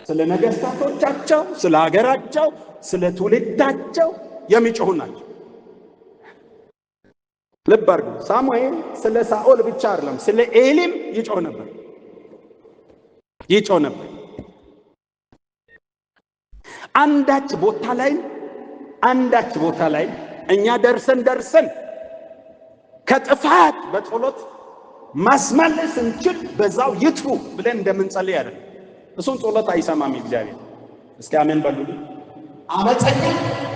ስለ ነገስታቶቻቸው፣ ስለ ሀገራቸው፣ ስለ ትውልዳቸው የሚጮሁ ናቸው። ልብ አድርጉ። ሳሙኤል ስለ ሳኦል ብቻ አይደለም፣ ስለ ኤሊም ይጮህ ነበር። አንዳች ቦታ ላይ እኛ ደርሰን ከጥፋት በጸሎት ማስመለስ እንችል በዛው ይጥፉ ብለን እንደምንጸልይ አይደለም። እሱን ጸሎት አይሰማም እግዚአብሔር። እስኪ አሜን በሉልኝ። አመፀኛ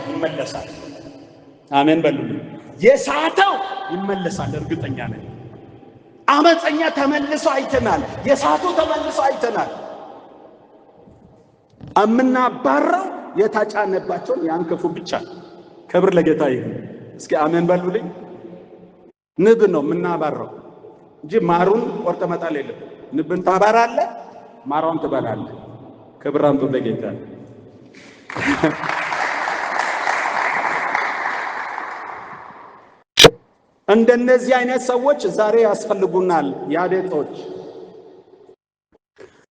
ይመለሳል። አሜን በሉልኝ። የሳተው ይመለሳል። እርግጠኛ ነኝ። አመፀኛ ተመልሶ አይተናል። የሳቱ ተመልሶ አይተናል። እምናባራው የታጫነባቸውን ያን ክፉ ብቻ። ክብር ለጌታ ይሁን። እስኪ አሜን በሉልኝ። ንብ ነው የምናባራው እንጂ ማሩን ቆርጠ መጣል የለም። ንብን ታባራለህ፣ ማሯን ትበላለህ። ክብር አምጡ ለጌታ። እንደነዚህ አይነት ሰዎች ዛሬ ያስፈልጉናል። ያቤጦች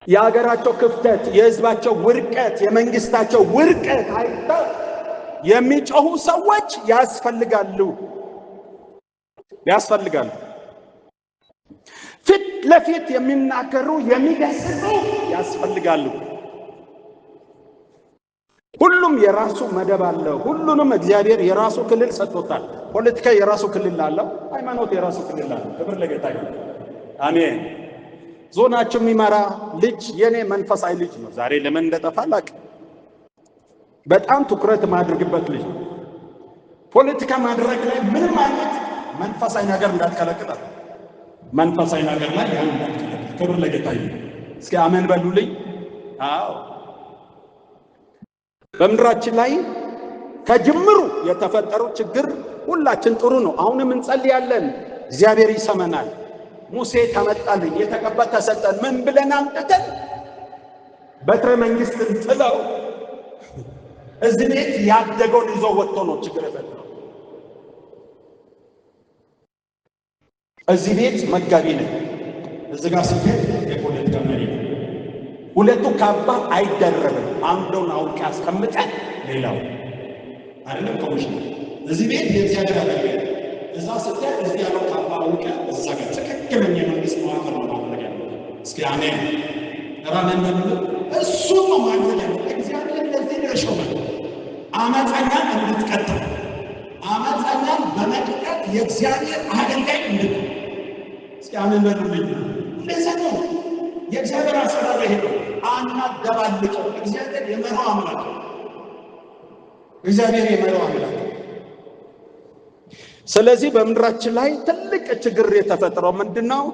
የሀገራቸው ክፍተት፣ የህዝባቸው ውድቀት፣ የመንግስታቸው ውድቀት አይተው የሚጮሁ ሰዎች ያስፈልጋሉ። ፊት ለፊት የሚናገሩ የሚገስጹ ያስፈልጋሉ። ሁሉም የራሱ መደብ አለው። ሁሉንም እግዚአብሔር የራሱ ክልል ሰጥቶታል። ፖለቲካ የራሱ ክልል አለው። ሃይማኖት የራሱ ክልል አለው። ክብር ለጌታ ይሁን። አሜን። ዞናችሁ የሚመራ ልጅ የኔ መንፈሳዊ ልጅ ነው። ዛሬ ለምን እንደጠፋ አላውቅም። በጣም ትኩረት ማድረግበት ልጅ ነው። ፖለቲካ ማድረግ ላይ ምንም አይነት መንፈሳዊ ነገር እንዳትከለክል፣ መንፈሳዊ ነገር ላይ ያን እንዳትከለክል። ክብር ለጌታ ይሁን። እስኪ አሜን በሉልኝ። አዎ በምድራችን ላይ ከጅምሩ የተፈጠረው ችግር ሁላችን ጥሩ ነው። አሁንም እንጸልያለን፣ እግዚአብሔር ይሰማናል። ሙሴ ተመጣልን፣ የተቀባ ተሰጠን። ምን ብለን አምጥተን በትረ መንግስትን ጥለው እዚህ ቤት ያደገውን ይዞ ወጥቶ ነው ችግር የፈጠረው። እዚህ ቤት መጋቢ ነኝ፣ እዚህ ጋር ስትሄድ የፖለቲካ መሪ ነው። ሁለቱ ካባ አይደረብም። አንዱን አውልቅ ያስቀምጠን ሌላው አይደለም ከውሽ እዚህ ቤት የእግዚአብሔር አገልጋይ እዛ ስትሄድ እዚህ ያለው ካባ አውልቅ እዛ ጋር ትክክለኛ መንግስት መዋቅር ነው ማድረግ ያለው። እስኪ አሜን ራመን ነው እሱ ነው ማድረግ ያለው። እግዚአብሔር ለዚህ ደርሾ አመፀኛን እንድትቀጥል አመፀኛን በመቅጠል የእግዚአብሔር አገልጋይ እንድትሆን። እስኪ አሜን በሉልኝ። እንደዛ ነው የእግዚአብሔር አሰራር ይሄ ነው። አናደባልቀው። እግዚአብሔር የመራው አምላክ ነው። እግዚአብሔር የመራው አምላክ ነው። ስለዚህ በምድራችን ላይ ትልቅ ችግር የተፈጠረው ምንድነው?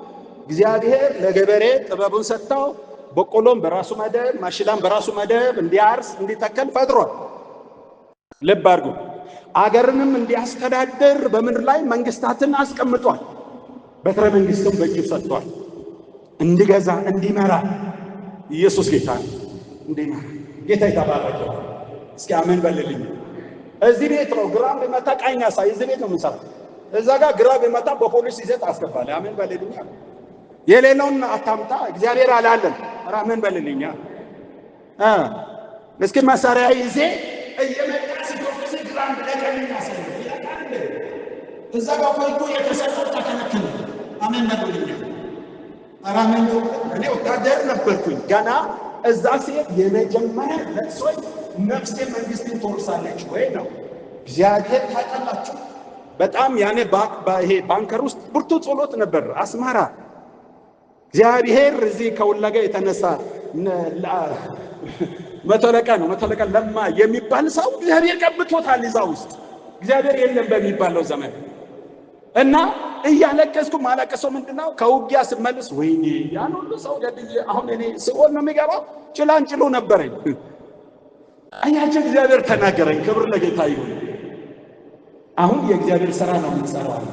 እግዚአብሔር ለገበሬ ጥበቡን ሰጥተው በቆሎም በራሱ መደብ፣ ማሽላም በራሱ መደብ እንዲያርስ እንዲተከል ፈጥሯል። ልብ አድርጉ። አገርንም እንዲያስተዳድር በምድር ላይ መንግስታትን አስቀምጧል። በትረ መንግስትም በእጁ ሰጥቷል። እንዲገዛ እንዲመራ። ኢየሱስ ጌታ ነው። እንዲመራ ጌታ ይተባረክ። እስኪ አሜን በልልኝ። እዚህ ቤት ነው ግራ ቢመታ ቀኝ ያሳይ። እዚህ ቤት ነው የምንሰራው። እዛ ጋር ግራ ቢመታ በፖሊስ ይዘት አስገባለ። አሜን በልልኝ። የሌላውን አታምጣ። እግዚአብሔር አላለም። አሜን በልልኝ። እስኪ መሳሪያ ይዜ እየመጣ ሲቆፍስ ግራ እንደቀኝ ያሳይ። እዛ ጋር ቆይቶ የተሰጠው ተከለከለ። አሜን በልልኝ። አራመን እኔ ወታደር ነበርኩኝ። ገና እዛ ሲሄድ የመጀመሪያ ለቅሶኝ ነፍሴ መንግስትን ትወርሳለች ወይ ነው። እግዚአብሔር ታውቃላችሁ፣ በጣም ያኔ ይሄ ባንከር ውስጥ ብርቱ ጸሎት ነበር። አስመራ እግዚአብሔር እዚህ ከወለጋ የተነሳ መተለቀ ለማ የሚባል ሰው እግዚአብሔር ቀብቶታል። እዛ ውስጥ እግዚአብሔር የለም በሚባለው ዘመን እና እያለቀስኩ ማለቀሰው ምንድነው? ከውጊያ ስመለስ ወይኔ ያን ሁሉ ሰው ገድዬ አሁን እኔ ሲኦል ነው የሚገባው። ጭላንጭሎ ነበረኝ። አያችሁ እግዚአብሔር ተናገረኝ። ክብር ለጌታ ይሁን። አሁን የእግዚአብሔር ሥራ ነው የምንሰራው።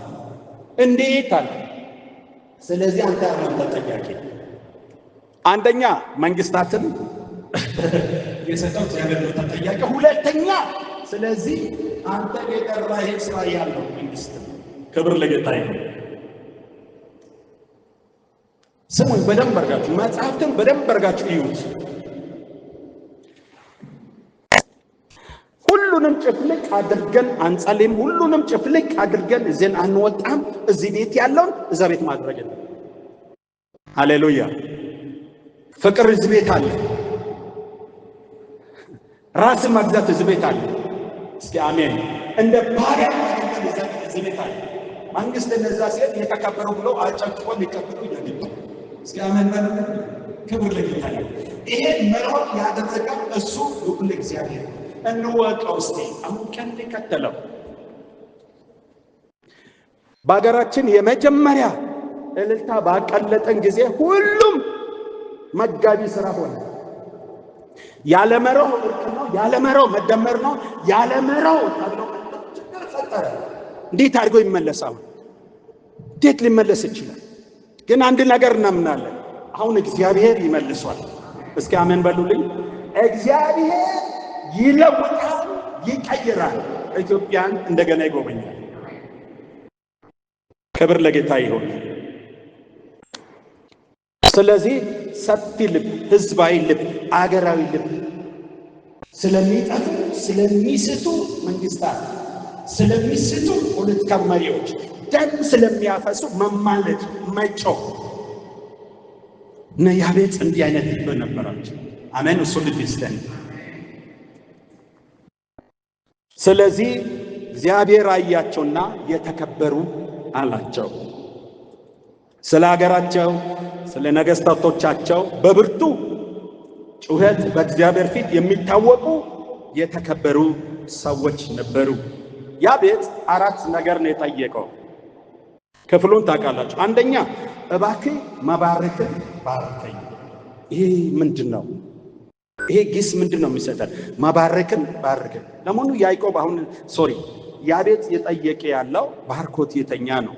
እንዴት አለ? ስለዚህ አንተ አሁን ተጠያቂ። አንደኛ መንግስታትን የሰጠው እግዚአብሔር ነው ተጠያቂ። ሁለተኛ ስለዚህ አንተ የጠራህ ስራ ያለው መንግስት። ክብር ለጌታ ይሁን። ስሙኝ በደንብ አድርጋችሁ መጽሐፍትን በደንብ አድርጋችሁ እዩት። ሁሉንም ጭፍልቅ አድርገን አንጸልይም። ሁሉንም ጭፍልቅ አድርገን እዚህን አንወጣም። እዚህ ቤት ያለውን እዛ ቤት ማድረግ ነው። ሃሌሉያ። ፍቅር እዚህ ቤት አለ። ራስን መግዛት እዚህ ቤት አለ። እስኪ አሜን። እንደ ባሪያ እዚህ ቤት አለ። መንግስት እነዛ ሲል የተከበሩ ብሎ አጨብጭቦ ሊቀበሉ ይገባል። እስኪ አሜን በሉ። ክብር ለጌታ ይሁን። ይሄን መሮጥ ያደረገው እሱ ልዑል እግዚአብሔር እንወቀው። እስቲ አሁን ቀን ከተለው በሀገራችን የመጀመሪያ እልልታ ባቀለጠን ጊዜ ሁሉም መጋቢ ስራ ሆነ። ያለመረው እርቅ ነው፣ ያለመረው መደመር ነው፣ ያለመረው ተብሎ ችግር ፈጠረ። እንዴት አድርጎ ይመለሳል? እንዴት ሊመለስ ይችላል? ግን አንድ ነገር እናምናለን፣ አሁን እግዚአብሔር ይመልሷል። እስኪ አሜን በሉልኝ። እግዚአብሔር ይለውጣል፣ ይቀይራል፣ ኢትዮጵያን እንደገና ይጎበኛል። ክብር ለጌታ ይሁን። ስለዚህ ሰፊ ልብ፣ ህዝባዊ ልብ፣ አገራዊ ልብ ስለሚጠፉ ስለሚስቱ መንግስታት፣ ስለሚስቱ ፖለቲካ መሪዎች፣ ደም ስለሚያፈሱ መማለድ፣ መጮህ ነው። ያቤት እንዲህ አይነት ልብ ነበራቸው። አሜን። እሱ ልብ ይስጠን። ስለዚህ እግዚአብሔር አያቸውና የተከበሩ አላቸው። ስለ ሀገራቸው፣ ስለ ነገስታቶቻቸው በብርቱ ጩኸት በእግዚአብሔር ፊት የሚታወቁ የተከበሩ ሰዎች ነበሩ። ያቤት አራት ነገር ነው የጠየቀው። ክፍሉን ታውቃላችሁ። አንደኛ እባክህ መባረክን ባርከኝ። ይሄ ምንድን ነው? ይሄ ግስ ምንድን ነው የሚሰጠን? መባረክን ባርከኝ። ለመሆኑ ያዕቆብ ያቤት የጠየቀ ያለው ባርኮት የተኛ ነው።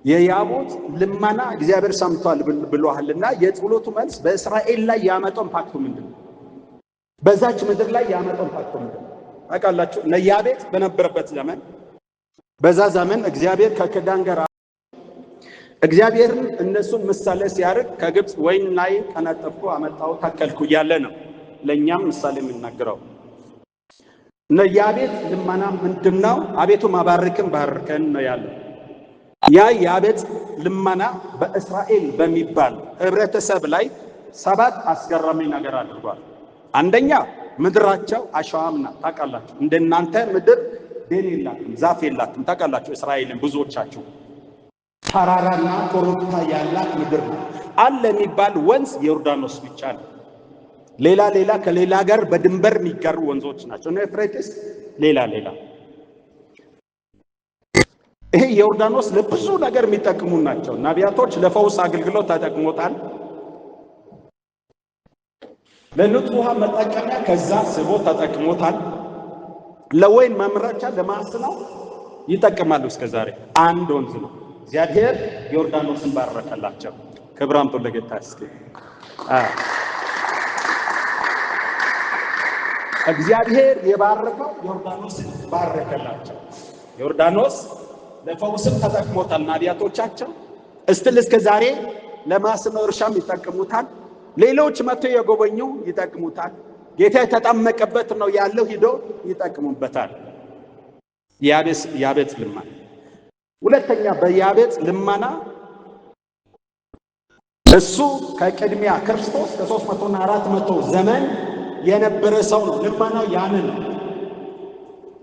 የያቦት ልመና እግዚአብሔር ሰምቷል ብሏልና የጸሎቱ መልስ በእስራኤል ላይ ያመጣው ኢምፓክቱ ምንድነው? በዛች ምድር ላይ ያመጣው ኢምፓክቱ ምንድነው? ታውቃላችሁ። ያቤት በነበረበት ዘመን፣ በዛ ዘመን እግዚአብሔር ከኪዳን ጋር እግዚአብሔርን እነሱን ምሳሌ ሲያርግ ከግብፅ ወይን ላይ ቀነጠፍኩ አመጣው ተከልኩ እያለ ነው ለእኛም ምሳሌ የምናገረው። ያቤት ልመና ምንድነው? አቤቱ ማባረክን ባርከን ነው ያለው። ያ ያቤት ልመና በእስራኤል በሚባል ህብረተሰብ ላይ 7 አስገራሚ ነገር አድርጓል። አንደኛ ምድራቸው አሸዋም ናት። ታውቃላችሁ። እንደናንተ ምድር ደን የላትም፣ ዛፍ የላትም። ታውቃላችሁ። እስራኤልን ብዙዎቻችሁ ተራራና ኮረብታ ያላት ምድር ነው። አለ የሚባል ወንዝ የዮርዳኖስ ብቻ ነው። ሌላ ከሌላ ጋር በድንበር የሚጋሩ ወንዞች ናቸው። ነው ኤፍሬጥስ ሌላ ይሄ ዮርዳኖስ ለብዙ ነገር የሚጠቅሙ ናቸው። ነቢያቶች ለፈውስ አገልግሎት ተጠቅሞታል። ለንጹህ ውሃ መጠቀሚያ ከዛ ስቦ ተጠቅሞታል። ለወይን ማምረቻ ለማስነው ይጠቀማሉ። እስከዛሬ አንድ ወንዝ ነው። እግዚአብሔር ዮርዳኖስን ባረከላቸው። ክብር አምጡ ለጌታ። እስኪ እግዚአብሔር የባረከው ዮርዳኖስን ባረከላቸው። ዮርዳኖስ ለፈውስም ተጠቅሞታል ነቢያቶቻቸው። እስከ ዛሬ ለማስኖ እርሻም ይጠቅሙታል። ሌሎች መጥተው የጎበኙ ይጠቅሙታል። ጌታ የተጠመቀበት ነው ያለው ሂዶ ይጠቅሙበታል። ያቤት ልመና። ሁለተኛ በያቤት ልመና እሱ ከቅድሚያ ክርስቶስ ከ300 እና 400 ዘመን የነበረ ሰው ነው። ልመናው ያንን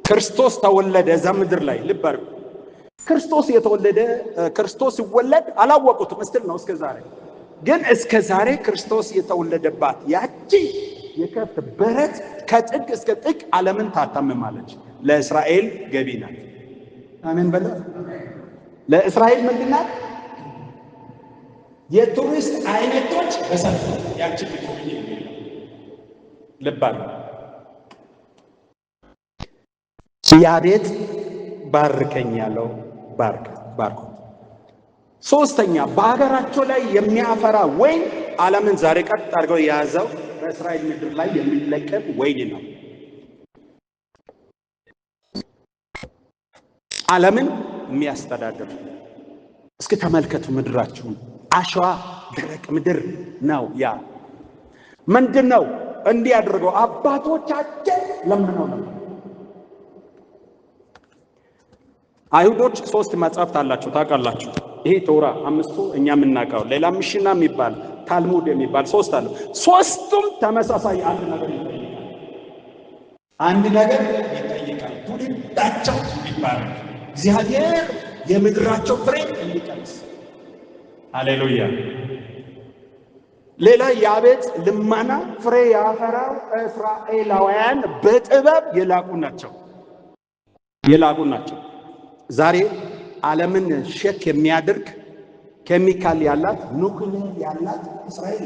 ክርስቶስ ተወለደ እዛ ምድር ላይ። ልብ አድርጉ። ክርስቶስ ሲወለድ አላወቁትም እስቲል ነው እስከዛሬ። ግን እስከዛሬ ክርስቶስ የተወለደባት ያቺ የከብት በረት ከጥግ እስከ ጥግ ዓለምን ታታምማለች። ለእስራኤል ገቢ ናት። አሜን በለ። ለእስራኤል ምንድን ናት? የቱሪስት አይነቶች በሰፊ ያቺ ልብ አድርጉ። ያቤት ባርከኝ ያለው ባርኮ። ሶስተኛ በሀገራቸው ላይ የሚያፈራ ወይን ዓለምን ዛሬ ቀጥ አድርገው የያዘው በእስራኤል ምድር ላይ የሚለቀም ወይን ነው። ዓለምን የሚያስተዳድር እስኪ ተመልከቱ ምድራችሁን። አሸዋ ደረቅ ምድር ነው። ያ ምንድን ነው? እንዲህ አድርገው አባቶቻችን ለምነው ነው። አይሁዶች 3 መጽሐፍት አላቸው ታውቃላችሁ። ይሄ ቶራ 5ቱ እኛ የምናውቀው፣ ሌላ ምሽና የሚባል ታልሙድ የሚባል 3 አለ። 3ቱም ተመሳሳይ አንድ ነገር ይጠይቃል። ትውልዳቸው ይባላል። እግዚአብሔር የምድራቸው ፍሬ እንዲቀምስ። ሃሌሉያ። ሌላ ያቤት ልመና ፍሬ ያፈራው እስራኤላውያን በጥበብ የላቁ ናቸው። ዛሬ ዓለምን ሸክ የሚያደርግ ኬሚካል ያላት ኑክሌር ያላት እስራኤል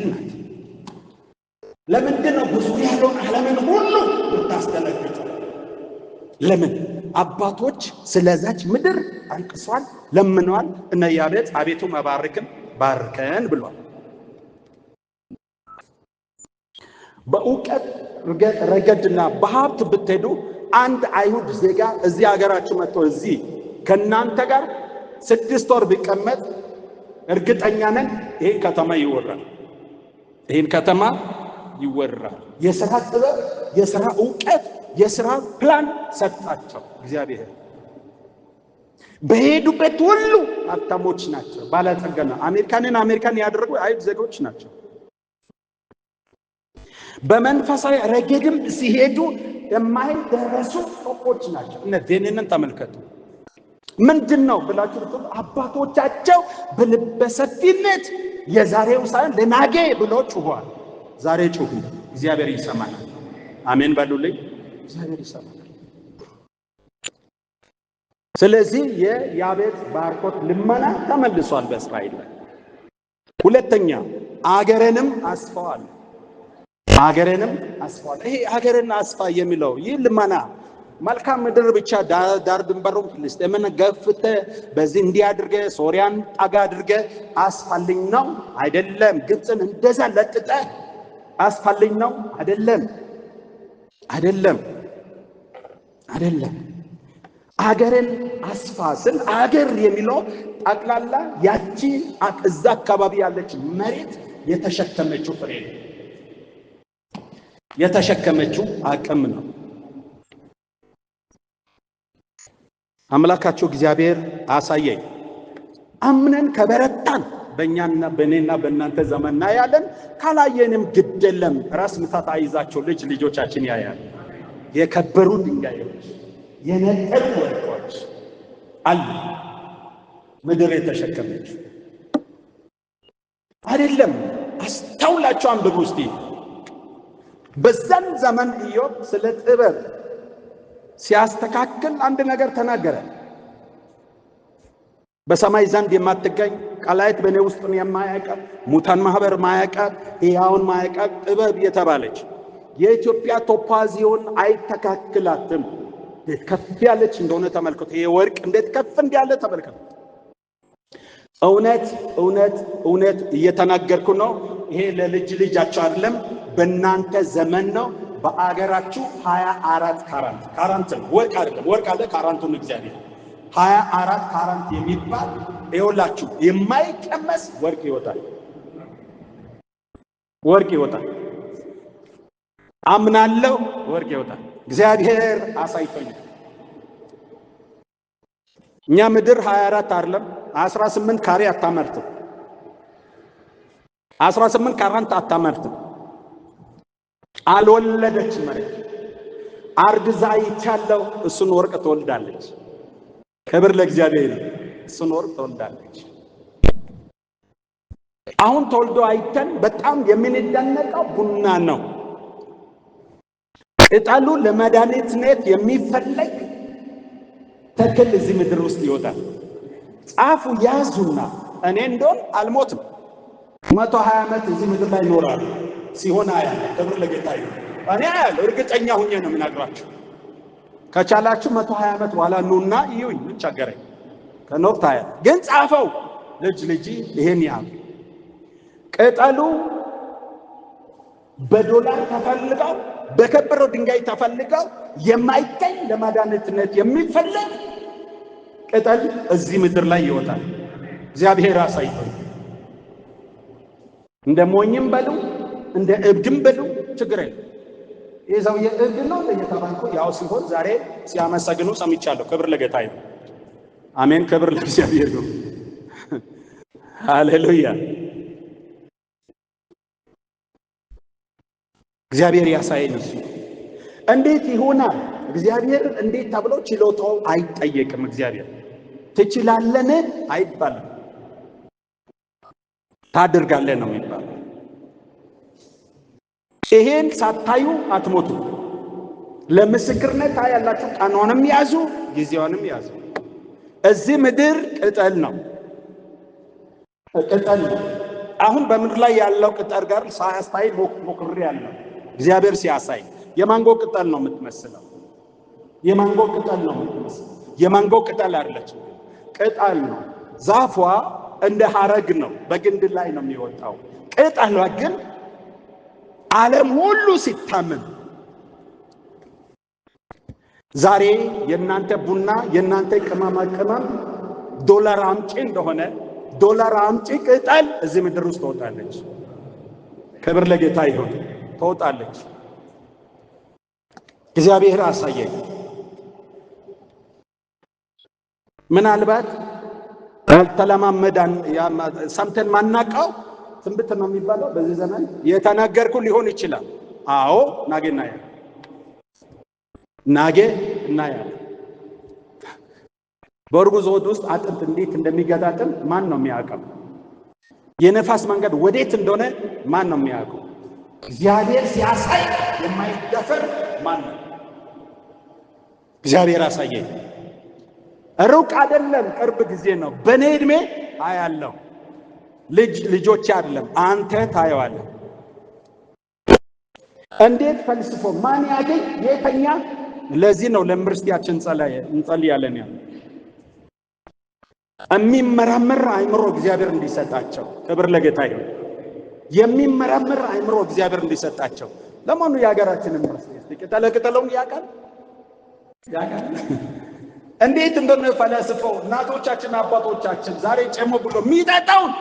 ናት። ለምንድን ነው ብዙ ያለውን ዓለምን ሁሉ ብታስተነግጠው? ለምን? አባቶች ስለዛች ምድር አልቅሷል፣ ለምነዋል። እነ ያቤት አቤቱ ባርከን ብሏል። በእውቀት ረገድና በሀብት ብትሄዱ አንድ አይሁድ ዜጋ እዚህ ሀገራችሁ መጥቶ እዚህ ከናንተ ጋር 6 ወር ቢቀመጥ እርግጠኛ ነን ይህን ከተማ ይወራል። የሥራ ጥበብ፣ የሥራ እውቀት፣ የሥራ ፕላን ሰጣቸው እግዚአብሔር። በሄዱበት ሁሉ ሀብታሞች ናቸው፣ ባለጸጋ ነው። አሜሪካን ያደረጉ አይሁድ ዜጎች ናቸው። በመንፈሳዊ ረገድም ሲሄዱ የማይደረሱ ፎቆች ናቸው። እነዚህንን ተመልከቱ። ምንድን ነው ብላችሁ አባቶቻቸው በልበሰፊነት የዛሬው ሳይሆን ለናጌ ብሎ ጩኸዋል። ዛሬ ጩኹ፣ እግዚአብሔር ይሰማናል። አሜን በሉልኝ። እግዚአብሔር ይሰማናል። ስለዚህ የያቤት ባርኮት ልመና ተመልሷል በእስራኤል ላይ። ሁለተኛ አገርንም አስፋዋል። ይሄ አገርን አስፋ የሚለው ይህ ልመና መልካም ምድር ብቻ ዳር ድንበሩን ፍልስጤምን ገፍተ በዚህ እንዲያድርገ ሶሪያን ጠጋ አድርገ አስፋልኝ ነው አይደለም። ግብፅን እንደዛ ለጥጠ አስፋልኝ ነው አይደለም። አገርን አስፋ ስል አገር የሚለው ጠቅላላ ያቺ እዛ አካባቢ ያለች መሬት የተሸከመችው ፍሬ ነው፣ የተሸከመችው አቅም ነው። አምላካቸው እግዚአብሔር አሳየኝ። አምነን ከበረታን በእኔና በእናንተ ዘመን ያለን፣ ካላየንም ግድ የለም። ራስ ምታት አይዛቸው ልጆቻችን ያያል። የከበሩ ድንጋዮች፣ የነጠሩ ወርቆች አሉ። ምድር የተሸከመች አይደለም። አስተውላችሁ አንብቡ እስቲ። በዛን ዘመን ኢዮብ ስለ ጥበብ ሲያስተካክል አንድ ነገር ተናገረ። በሰማይ ዘንድ የማትገኝ ቃላይት በእኔ ውስጥ የማያውቃት ሙታን ማህበር ማያውቃት ሕያውን ማያውቃት ጥበብ የተባለች የኢትዮጵያ ቶፓዚዮን አይተካክላትም። እንዴት ከፍ ያለች እንደሆነ ተመልከቱ። ይሄ ወርቅ እንዴት ከፍ እንዳለ ተመልከቱ። እውነት እየተናገርኩ ነው። ይሄ ለልጅ ልጃችሁ አይደለም፣ በእናንተ ዘመን ነው። በአገራችሁ 24 ካራንት ነው። ወርቅ አይደለም። ወርቅ አለ ካራንቱን እግዚአብሔር 24 ካራንት የሚባል ይኸውላችሁ የማይቀመስ ወርቅ ይወጣል። አምናለሁ። ወርቅ ይወጣል። እግዚአብሔር አሳይቶኝ። እኛ ምድር 24 አይደለም 18 ካሬ አታመርትም። 18 ካራንት አታመርትም። አልወለደች መሬት አርግዛ ይቻለው እሱን ወርቅ ትወልዳለች። ክብር ለእግዚአብሔር። እሱን ወርቅ ትወልዳለች። አሁን ተወልዶ አይተን በጣም የምንደነቀው ቡና ነው። ቅጠሉ ለመድኃኒትነት የሚፈለግ ተክል እዚህ ምድር ውስጥ ይወጣል። ጻፉ ያዙና እኔ እንደሆን አልሞትም 120 ዓመት እዚህ ምድር ላይ ይኖራል ሲሆን አያለ። ክብር ለጌታ ይሁን። እኔ አያለሁ። እርግጠኛ ሁኜ ነው የምነግራችሁ። ከቻላችሁ 120 ዓመት በኋላ ኑና ይዩኝ፣ ምን ቸገረኝ። ከኖር ታያ ግን ጻፈው ልጅ ይሄን ያህል ቅጠሉ በዶላር ተፈልገው በከበረው ድንጋይ ተፈልገው የማይገኝ ለማዳነትነት የሚፈልግ ቅጠል እዚህ ምድር ላይ ይወጣል። እግዚአብሔር አሳይቶኝ እንደ ሞኝም በሉ እንደ እብድም በሉ ችግር የለም። ይህ ሰውዬ እብድ ነው እየተባልኩ ያው ሲሆን ዛሬ ሲያመሰግኑ ሰምቻለሁ። ክብር ለጌታ ይሁን። አሜን። ክብር ለእግዚአብሔር ይሁን። ሃሌሉያ። እግዚአብሔር ያሳየን። እሱ እንዴት ይሆናል? እግዚአብሔር እንዴት ተብሎ ችሎታው አይጠየቅም። እግዚአብሔር ትችላለህ አይባልም፣ ታደርጋለህ ነው የሚባለው። ይሄን ሳታዩ አትሞቱ። ለምስክርነት ታያላችሁ። ቀኗንም ያዙ፣ ጊዜውንም ያዙ። እዚህ ምድር ቅጠል ነው፣ ቅጠል ነው። አሁን በምድር ላይ ያለው ቅጠል ጋር ሳያስታይ ሞክሬ ያለው እግዚአብሔር ሲያሳይ የማንጎ ቅጠል ነው የምትመስለው። የማንጎ ቅጠል ነው የምትመስለው። የማንጎ ቅጠል አይደለች፣ ቅጠል ነው። ዛፏ እንደ ሐረግ ነው፣ በግንድ ላይ ነው የሚወጣው። ቅጠሏ ግን ዓለም ሁሉ ሲታመም ዛሬ የእናንተ ቡና የእናንተ ቅመማ ቅመም ዶላር አምጪ እንደሆነ ዶላር አምጪ ቅጠል እዚህ ምድር ውስጥ ትወጣለች። ክብር ለጌታ ይሁን። ትወጣለች። እግዚአብሔር አሳየኝ። ምናልባት ተለማመዳን ሰምተን ማናቀው ትንቢት ነው የሚባለው በዚህ ዘመን የተናገርኩ ሊሆን ይችላል። አዎ ናጌ እናያለን። በእርጉዝ ሆድ ውስጥ አጥንት እንዴት እንደሚገጣጥም ማን ነው የሚያውቀው? የነፋስ መንገድ ወዴት እንደሆነ ማን ነው የሚያውቀው? እግዚአብሔር ሲያሳይ የማይደፈር ማን ነው? እግዚአብሔር አሳየኝ። ሩቅ አይደለም፣ ቅርብ ጊዜ ነው። በኔ እድሜ አያለው። ልጆች አይደለም፣ አንተ ታየዋለህ። እንዴት ፈልስፎ ማን ያገኝ የተኛ። ለዚህ ነው ለዩኒቨርሲቲያችን እንጸልያለን ያለ የሚመራመር አእምሮ እግዚአብሔር እንዲሰጣቸው። ክብር ለጌታ ይሁን። የሚመራመር አእምሮ እግዚአብሔር እንዲሰጣቸው። ለማኑ የሀገራችን ዩኒቨርሲቲ ቅጠለውን ያውቃል። እንዴት እንደሆነ ፈላስፈው እናቶቻችን አባቶቻችን ዛሬ ጨሞ ብሎ የሚጠጣውን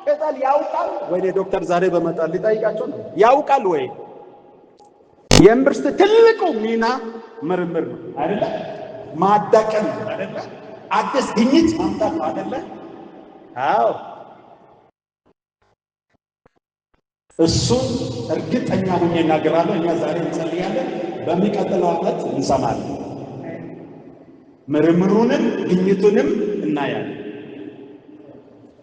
ቅጠል ያውቃል ወይ? ዶክተር ዛሬ በመጣል ሊጠይቃቸው ነው። ያውቃል ወይ? የዩኒቨርሲቲ ትልቁ ሚና ምርምር ነው አይደለ? ማዳቀም ነው አይደለ? አዲስ ግኝት ማምጣት ነው አይደለ? አዎ፣ እሱ እርግጠኛ ሆኜ እናገራለሁ። እኛ ዛሬ እንጸልያለን፣ በሚቀጥለው ዓመት እንሰማለን። ምርምሩንም ግኝቱንም እናያለን።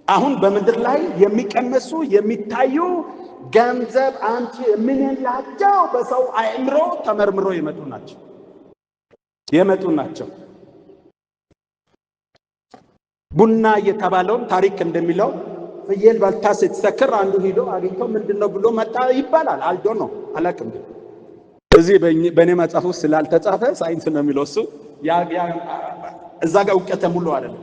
አሁን በምድር ላይ የሚቀመሱ የሚታዩ ገንዘብ አንቺ የምንላቸው በሰው አእምሮ ተመርምሮ የመጡ ናቸው። ቡና የተባለውን ታሪክ እንደሚለው ፍየል በልታ ስትሰክር አንዱ ሄዶ አግኝቶ ምንድነው ብሎ መጣ ይባላል። አልዶ ነው አላውቅም። እዚህ በእኔ መጽሐፍ ውስጥ ስላልተጻፈ ሳይንስ ነው የሚለው እሱ። እዛ ጋር እውቀት ሙሉ አይደለም።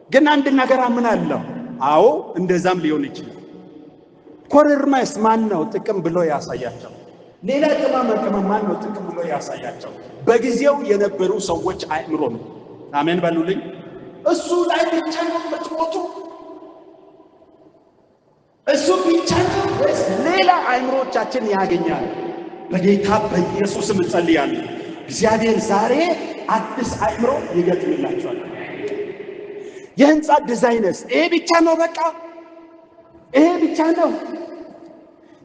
ግን አንድ ነገር አምናለሁ። አዎ እንደዛም ሊሆን ይችላል። ኮረሪማስ ማን ነው ጥቅም ብሎ ያሳያቸው? ሌላ ቅመማ ቅመም ማን ነው ጥቅም ብሎ ያሳያቸው? በጊዜው የነበሩ ሰዎች አእምሮ ነው። አሜን በሉልኝ። እሱ ላይ ብቻ ነው የምትሞቱ? እሱ ብቻ ነው ወይስ ሌላ አእምሮቻችን ያገኛል? በጌታ በኢየሱስም እንጸልያለን። እግዚአብሔር ዛሬ አዲስ አእምሮ ይገጥምላቸዋል። የህንፃ ዲዛይነርስ ይሄ ብቻ ነው፣ በቃ ይሄ ብቻ ነው።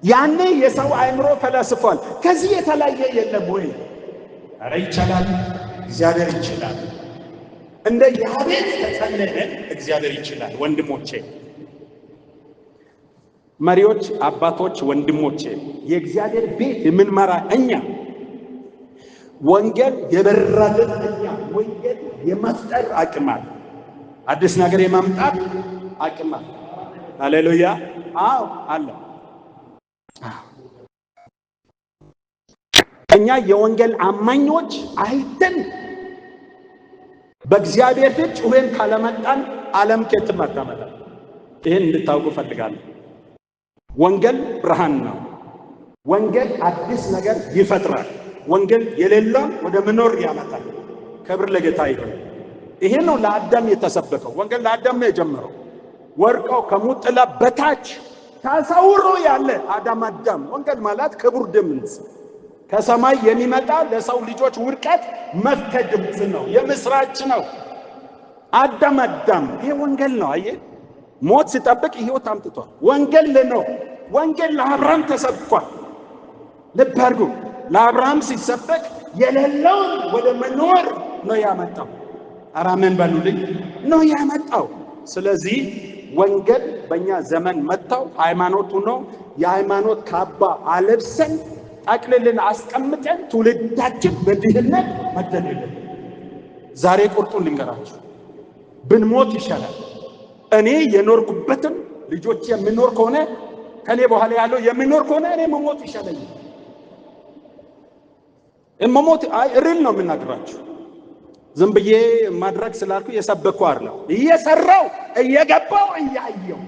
ያኔ የሰው አእምሮ ፈላስፏል። ከዚህ የተለየ የለም ወይ? ኧረ ይቻላል፣ እግዚአብሔር ይችላል። እንደ ያቤት ተጸለየ፣ እግዚአብሔር ይችላል። ወንድሞቼ መሪዎች፣ አባቶች፣ ወንድሞቼ የእግዚአብሔር ቤት የምንመራ እኛ ወንጌል የበራልን እኛ ወንጌል የመፍጠር አቅም አለ። አዲስ ነገር የማምጣት አቅም አለ። ሃሌሉያ! አዎ አለ። እኛ የወንጌል አማኞች አይደን በእግዚአብሔር ፊት ጩኸን ካለመጣን ዓለም ከየትም አታመጣም። ይህን እንድታውቁ ፈልጋለሁ። ወንጌል ብርሃን ነው። ወንጌል አዲስ ነገር ይፈጥራል። ወንጌል የሌለውን ወደ መኖር ያመጣል። ክብር ለጌታ ይሁን። ይሄ ነው ለአዳም የተሰበከው። ወንጌል ለአዳም ነው የጀመረው። ወርቀው ከሞት ጥላ በታች ተሰውሮ ያለ አዳም። ወንጌል ማለት ክቡር ድምፅ ከሰማይ የሚመጣ ለሰው ልጆች ውድቀት መፍትሄ ድምፅ ነው። የምስራች ነው። አዳም ይሄ ወንጌል ነው። አየ ሞት ሲጠብቅ ሕይወት አምጥቷል። ወንጌል ነው። ወንጌል ለአብርሃም ተሰብኳል። ልብ አድርጉ። ለአብርሃም ሲሰበክ የሌለውን ወደ መኖር ነው ያመጣው። አራመን በሉልኝ ነው ያመጣው። ስለዚህ ወንጌል በእኛ ዘመን መጣው። ሃይማኖቱ ነው። የሃይማኖት ካባ አለብሰን ጠቅልልን አስቀምጠን ትውልዳችን በድህነት መደለል። ዛሬ ቁርጡን ልንገራችሁ፣ ብንሞት ይሻላል። እኔ የኖርኩበትን ልጆች የሚኖር ከሆነ ከኔ በኋላ ያለው የሚኖር ከሆነ እኔ መሞት ይሻለኛል። መሞት ሪል ነው የምናገራችሁ። ዝም ብዬ ማድረግ ስላልኩ የሰበኩ አይደለም። እየሰራው እየገባው እያየው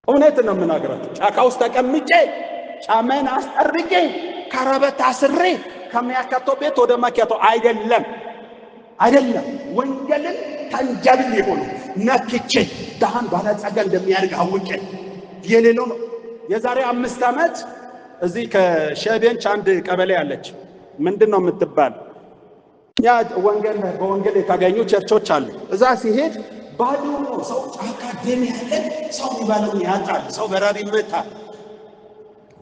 እውነት ነው የምናገራችሁ። ጫካ ውስጥ ተቀምጬ ጫማን አስጠርቄ ከረበት አስሬ ከሚያካቶ ቤት ወደ ማኪያቶ አይደለም። ወንጌልን ተንጀብል የሆነ ነክቼ ደሃን ባለጸጋ እንደሚያደርግ አውቄ የሌለው ነው። የዛሬ 5 ዓመት እዚህ ከሸቤንች አንድ ቀበሌ አለች። ምንድነው የምትባል ያ ወንጌል በወንጌል የተገኙ ቸርቾች አሉ። እዛ ሲሄድ ባዶ ነው። ሰው ጫካ ደም ያለ ሰው የሚባለውን ያጣል። ሰው በራሪ ይመታል።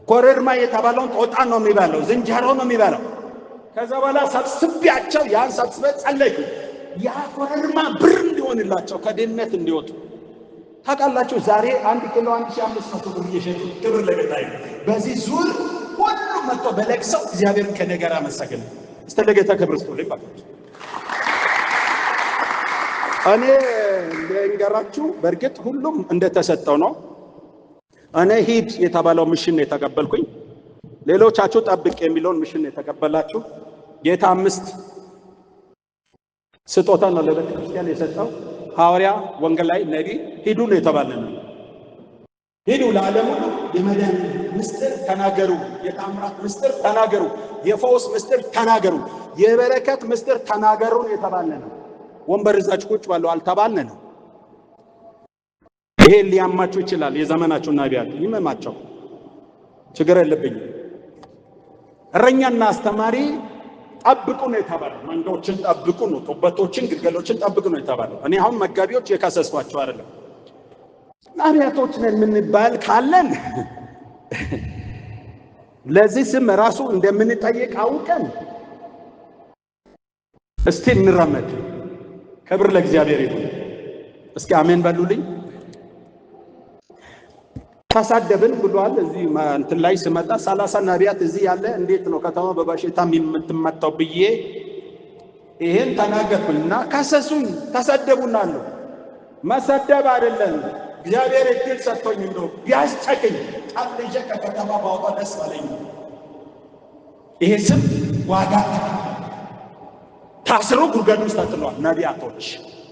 ኮረርማ የተባለውን ጦጣ ነው የሚባለው፣ ዝንጀሮ ነው የሚባለው። ከዛ በኋላ ሰብስቤያቸው ያን ሰብስቤ ጸለይኩ። ያ ኮረርማ ብር እንዲሆንላቸው ከድህነት እንዲወጡ። ታውቃላችሁ ዛሬ 1 ኪሎ 1500 ብር እየሸጡ ክብር ለጌታ ይሁን። በዚህ ዙር ሁሉ መጥቶ በለቅሰው እግዚአብሔርን ከነገር አመሰግን። እስቲ ለጌታ ክብር ስጡ ልባችሁ። እኔ ልንገራችሁ፣ በእርግጥ ሁሉም እንደተሰጠው ነው። እኔ ሂድ የተባለው ሚሽን የተቀበልኩኝ፣ ሌሎቻችሁ ጠብቅ የሚለውን ሚሽን የተቀበላችሁ። ጌታ 5 ስጦታ ነው ለቤተ ክርስቲያን የሰጠው። ሐዋርያ፣ ወንጌላዊ፣ ነቢይ። ሂዱ ነው የተባለነው። ሂዱ ለዓለም ሁሉ የመዳን ምስጢር ተናገሩ፣ የታምራት ምስጢር ተናገሩ፣ የፈውስ ምስጢር ተናገሩ፣ የበረከት ምስጢር ተናገሩ ነው የተባለነው። ወንበር ይዛችሁ ቁጭ ባለው አልተባልነንም። ይሄ ሊያማችሁ ይችላል። የዘመናችሁ ነቢያት ይመማቸው፣ ችግር የለብኝም። እረኛና አስተማሪ ጠብቁ ነው የተባለው። መንጋዎችን ጠብቁ ነው፣ ጦበቶችን፣ ግልገሎችን ጠብቁ ነው የተባለው። እኔ አሁን መጋቢዎች የከሰስኳቸው አይደለም። ነቢያቶች ነን የምንባል ካለን ለዚህ ስም ራሱ እንደምንጠይቅ አውቀን እስቲ እንራመድ። ክብር ለእግዚአብሔር ይሁን። እስኪ አሜን በሉልኝ። ተሳደብን ብሏል። እዚህ እንትን ላይ ስመጣ 30 ነቢያት እዚህ ያለ እንዴት ነው ከተማ በበሽታ የምትመጣው ብዬ ይሄን ተናገርኩና ከሰሱኝ፣ ተሰደቡና አሉ። መሰደብ አይደለም እግዚአብሔር እድል ሰጥቶኝ እንደው ቢያስጨቅኝ ጣልጀ ከከተማ ባወጣ ደስ አለኝ። ይሄ ስም ዋጋ ታስሮ ጉድጓድ ውስጥ ተጥሏል። ነቢያቶች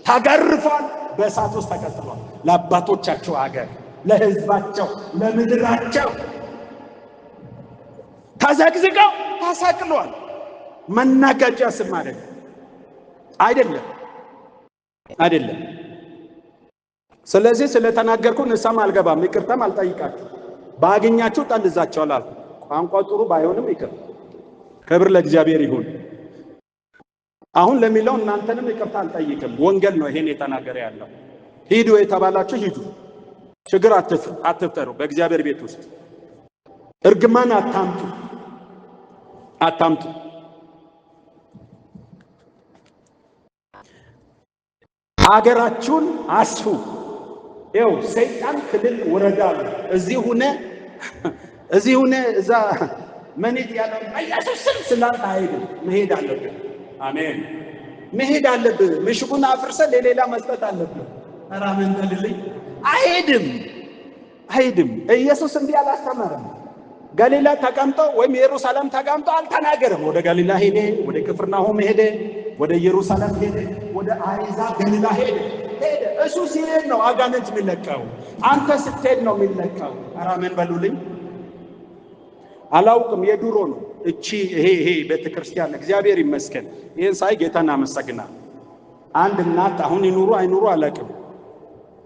ተገርፏል፣ በእሳት ውስጥ ተቀጥሏል። ለአባቶቻቸው አገር፣ ለሕዝባቸው፣ ለምድራቸው ተዘግዝቀው ተሰቅሏል። መናገጫ ስም አይደለም። ስለዚህ ስለተናገርኩ ንስሐም አልገባም፣ ይቅርታም አልጠይቃችሁ። ባገኛችሁ ጠልዛቸዋል አልኩ። ቋንቋ ጥሩ ባይሆንም ይቅር። ክብር ለእግዚአብሔር ይሁን። አሁን ለሚለው እናንተንም ይቅርታ አልጠይቅም። ወንጌል ነው ይሄን የተናገረ ያለው። ሂዱ የተባላችሁ ሂዱ። ችግር አትፍጠሩ። በእግዚአብሔር ቤት ውስጥ እርግማን አታምጡ። አገራችሁን አስፉ። ይኸው ሰይጣን ክልል ወረዳል። እዚህ ሆነ እዛ መኔት ያለው ኢየሱስ ስም ስላንተ አይደለም። መሄድ አለብህ። አሜን። መሄድ አለብህ። ምሽጉን አፍርሰ ለሌላ መስጠት አለብህ። አራመን ተልልኝ አይሄድም። ኢየሱስ እንዲህ አላስተማረም። ገሊላ ተቀምጦ ወይም ኢየሩሳሌም ተቀምጦ አልተናገረም። ወደ ገሊላ ሄደ፣ ወደ ቅፍርናሆም ሄደ፣ ወደ ኢየሩሳሌም ሄደ፣ ወደ አሕዛብ ገሊላ ሄደ። እሱ ሲሄድ ነው አጋንንት የሚለቀው። አንተ ስትሄድ ነው የሚለቀው። ኧረ አሜን በሉልኝ። አላውቅም፣ የድሮ ነው። ይሄ ቤተክርስቲያን እግዚአብሔር ይመስገን። ይሄን ሳይ ጌታን አመሰግናለሁ። አንድ እናት አሁን ይኑሩ አይኑሩ አላውቅም።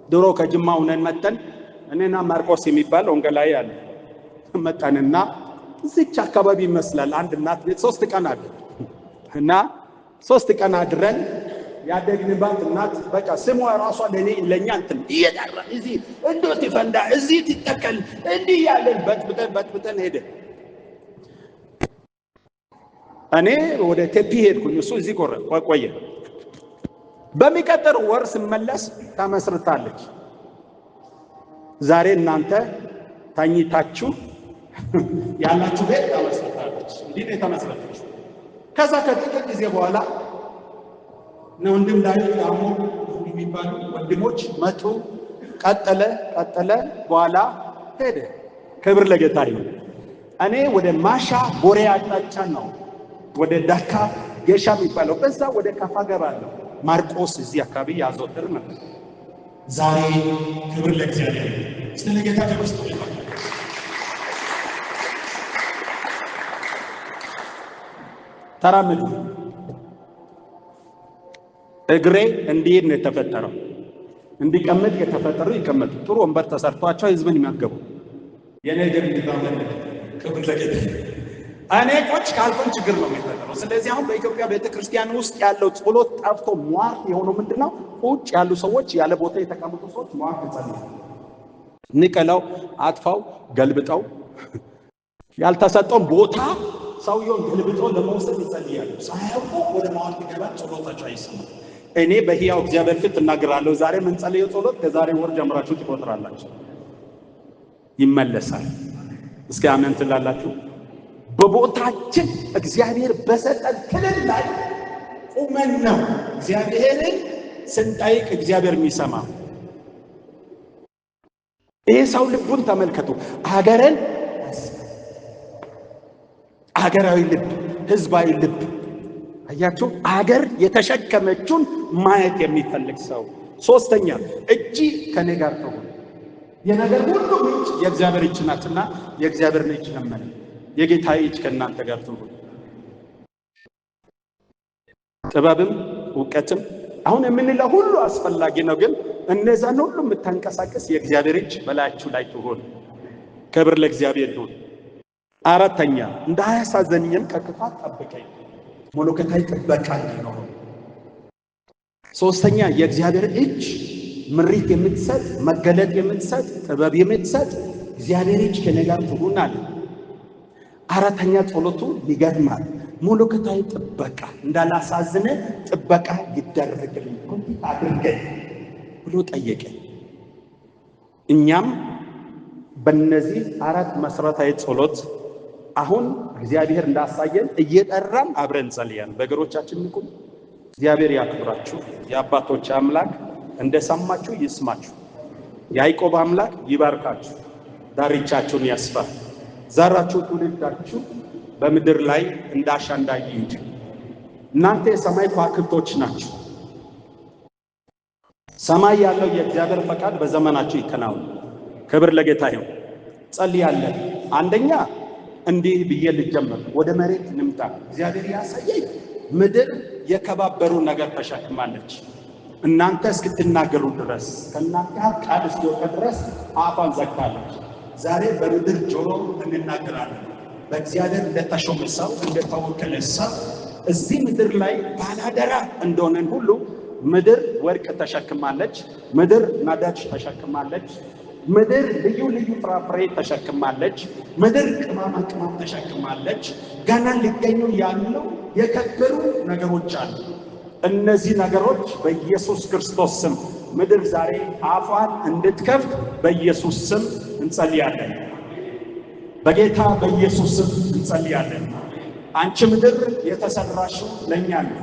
ድሮ ከጅማ ሆነን መተን እኔና ማርቆስ የሚባል ወንጌላዊ አለ መጣንና እዚች አካባቢ ይመስላል አንድ እናት ቤት 3 ቀን አለ እና 3 ቀን አድረን ያደግንባት እናት በቃ ስሟ ራሷ ለኛ እንትን እየጠራ እዚህ እንዶት ይፈንዳ እዚህ ትተከል እንዲህ ያለን በጥብጠን ሄደ። እኔ ወደ ቴፒ ሄድኩኝ፣ እሱ እዚህ ቆየ። በሚቀጥለው ወር ስመለስ ተመስርታለች። ዛሬ እናንተ ታኝታችሁ ያላችሁ ቤት ተመስርታለች። እንዲህ ነው የተመስረተች። ከዛ ከጥቂት ጊዜ በኋላ ነው ወንድም ዳዊት አሞ የሚባሉ ወንድሞች መጡ። ቀጠለ በኋላ ሄደ። ክብር ለጌታ ይሁን። እኔ ወደ ማሻ ቦሬ አቅጣጫ ነው ወደ ዳካ ጌሻ የሚባለው በዛ ወደ ካፋ ገባለሁ። ማርቆስ እዚህ አካባቢ ያዘወትር ነበር። ዛሬ ክብር ለእግዚአብሔር ስለ ጌታ ተመስጦ ተራመዱ። እግሬ እንዲሄድ ነው የተፈጠረው። እንዲቀመጥ የተፈጠረው ይቀመጡ። ጥሩ ወንበር ተሰርቷቸው ህዝብን ይመገቡ። የኔ እግር እንዲራመድ ክብር ለጌታ። እኔ ቁጭ ካልኩኝ ችግር ነው የሚፈጠረው። ስለዚህ አሁን በኢትዮጵያ ቤተክርስቲያን ውስጥ ያለው ጸሎት ጠፍቶ ሟርት የሆነው ምንድነው? ቁጭ ያሉ ሰዎች ያለ ቦታ የተቀመጡ ሰዎች ሟርት ይጸልያሉ። ንቀለው፣ አጥፋው፣ ገልብጠው ያልተሰጠውን ቦታ ሰውየውን ገልብጠው ለመውሰድ ይጸልያሉ። ሳያውቁ ወደ ሟርት ገባ። ጸሎታቸው አይሰማም። እኔ በሕያው እግዚአብሔር ፊት እናገራለሁ። ዛሬ የምንጸልየው ጸሎት ከዛሬ ወር ጀምራችሁ ትቆጥራላችሁ፣ ይመለሳል። እስኪ አሜን ትላላችሁ? በቦታችን እግዚአብሔር በሰጠን ክልል ላይ ቁመን ነው እግዚአብሔርን ስንጠይቅ እግዚአብሔር የሚሰማ። ይህ ሰው ልቡን ተመልከቱ። አገራዊ ልብ፣ ህዝባዊ ልብ አያችሁ። አገር የተሸከመችውን ማየት የሚፈልግ ሰው። ሶስተኛ እጅ ከኔ ጋር ትሁን። የነገር ሁሉ ምንጭ የእግዚአብሔር እጅ ናትና የእግዚአብሔርን እጅ ለመነ። የጌታ እጅ ከእናንተ ጋር ትሁን። ጥበብም እውቀትም አሁን የምንለው ሁሉ አስፈላጊ ነው፣ ግን እነዛን ሁሉ የምታንቀሳቀስ የእግዚአብሔር እጅ በላያችሁ ላይ ትሁን። ክብር ለእግዚአብሔር ይሁን። አራተኛ እንዳያሳዘኝም ከክፋት ጠብቀኝ። መለኮታዊ ጥበቃ ነው። ሶስተኛ የእግዚአብሔር እጅ ምሪት የምትሰጥ መገለጥ የምትሰጥ ጥበብ የምትሰጥ እግዚአብሔር እጅ ከኔ ጋር ትሁን አለ። አራተኛ ጸሎቱ ይገርማል። መለኮታዊ ጥበቃ እንዳላሳዝነ ጥበቃ ይደረግልኝ አድርገኝ ብሎ ጠየቀ። እኛም በእነዚህ 4 መሰረታዊ ጸሎት አሁን እግዚአብሔር እንዳሳየን እየጠራን አብረን ጸልያን በእግሮቻችን እንቁም። እግዚአብሔር ያክብራችሁ። የአባቶች አምላክ እንደሰማችሁ ይስማችሁ። ያዕቆብ አምላክ ይባርካችሁ፣ ዳርቻችሁን ያስፋ፣ ዘራችሁ ትውልዳችሁ በምድር ላይ እንዳሻንዳ ይሂድ። እናንተ የሰማይ ከዋክብቶች ናችሁ። ሰማይ ያለው የእግዚአብሔር ፈቃድ በዘመናችሁ ይከናወን። ክብር ለጌታ ይሁን። ጸልያለን። አንደኛ እንዲህ ብዬ ልጀምር፣ ወደ መሬት ንምጣ። እግዚአብሔር ያሳየኝ ምድር የከባበሩ ነገር ተሸክማለች። እናንተ እስክትናገሩ ድረስ ከእናንተ ቃል እስኪወጣ ድረስ አፏን ዘግታለች። ዛሬ በምድር ጆሮ እንናገራለን። በእግዚአብሔር እንደተሾመ ሰው እንደተወከለ ሰው እዚህ ምድር ላይ ባላደራ እንደሆነን ሁሉ ምድር ወርቅ ተሸክማለች። ምድር ነዳጅ ተሸክማለች። ምድር ልዩ ልዩ ፍራፍሬ ተሸክማለች። ምድር ቅመማ ቅመም ተሸክማለች። ገና ሊገኙ ያሉ የከበሩ ነገሮች አሉ። እነዚህ ነገሮች በኢየሱስ ክርስቶስ ስም ምድር ዛሬ አፏን እንድትከፍት በኢየሱስ ስም እንጸልያለን። በጌታ በኢየሱስ ስም እንጸልያለን። አንቺ ምድር የተሰራሽው ለኛ ነው።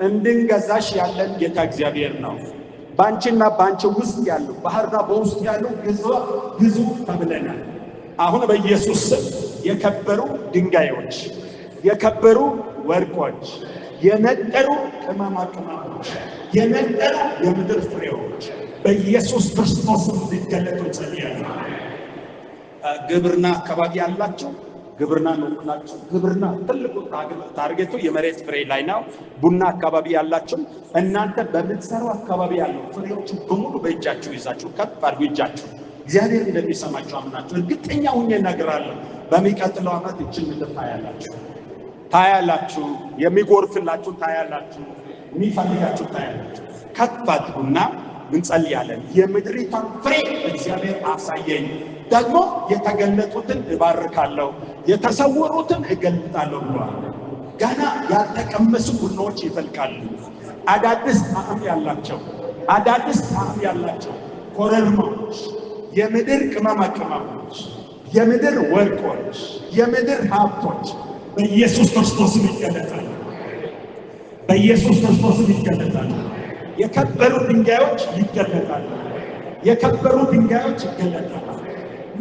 እንድንገዛሽ ያለን ጌታ እግዚአብሔር ነው። ባንቺና ባንቺ ውስጥ ያሉ ባህርና በውስጥ ያሉ ግዙ ተብለናል። አሁን በኢየሱስ ስም የከበሩ ድንጋዮች፣ የከበሩ ወርቆች፣ የነጠሩ ቅመማ ቅመሞች፣ የነጠሩ የምድር ፍሬዎች በኢየሱስ ክርስቶስ እንዲገለጡ ጸልያለሁ። ግብርና አካባቢ ያላችሁ ግብርና ነው ብላችሁ ግብርና ትልቁ ታርጌቱ የመሬት ፍሬ ላይ ነው። ቡና አካባቢ ያላችሁ እናንተ በምትሰሩ አካባቢ ያለው ፍሬዎቹ በሙሉ በእጃችሁ ይዛችሁ ከፍ አድርጉ። እጃችሁ እግዚአብሔር እንደሚሰማችሁ አምናችሁ እርግጠኛ ሆኜ እነግራለሁ። በሚቀጥለው ዓመት እችን ምድር ታያላችሁ፣ የሚጎርፍላችሁ ታያላችሁ፣ የሚፈልጋችሁ ታያላችሁ። ከፍ አድርጉና እንጸልያለን። የምድሪቷን ፍሬ እግዚአብሔር አሳየኝ፣ ደግሞ የተገለጡትን እባርካለሁ፣ የተሰወሩትን እገልጣለሁ ብሏል። ገና ያልተቀመሱ ቡናዎች ይፈልቃሉ። አዳዲስ ጣዕም ያላቸው ኮረሪማዎች፣ የምድር ቅመማ ቅመሞች፣ የምድር ወርቆች፣ የምድር ሀብቶች በኢየሱስ ክርስቶስም ይገለጣሉ። በኢየሱስ ክርስቶስም ይገለጣሉ። የከበሩ ድንጋዮች ይገለጣሉ። የከበሩ ድንጋዮች ይገለጣሉ።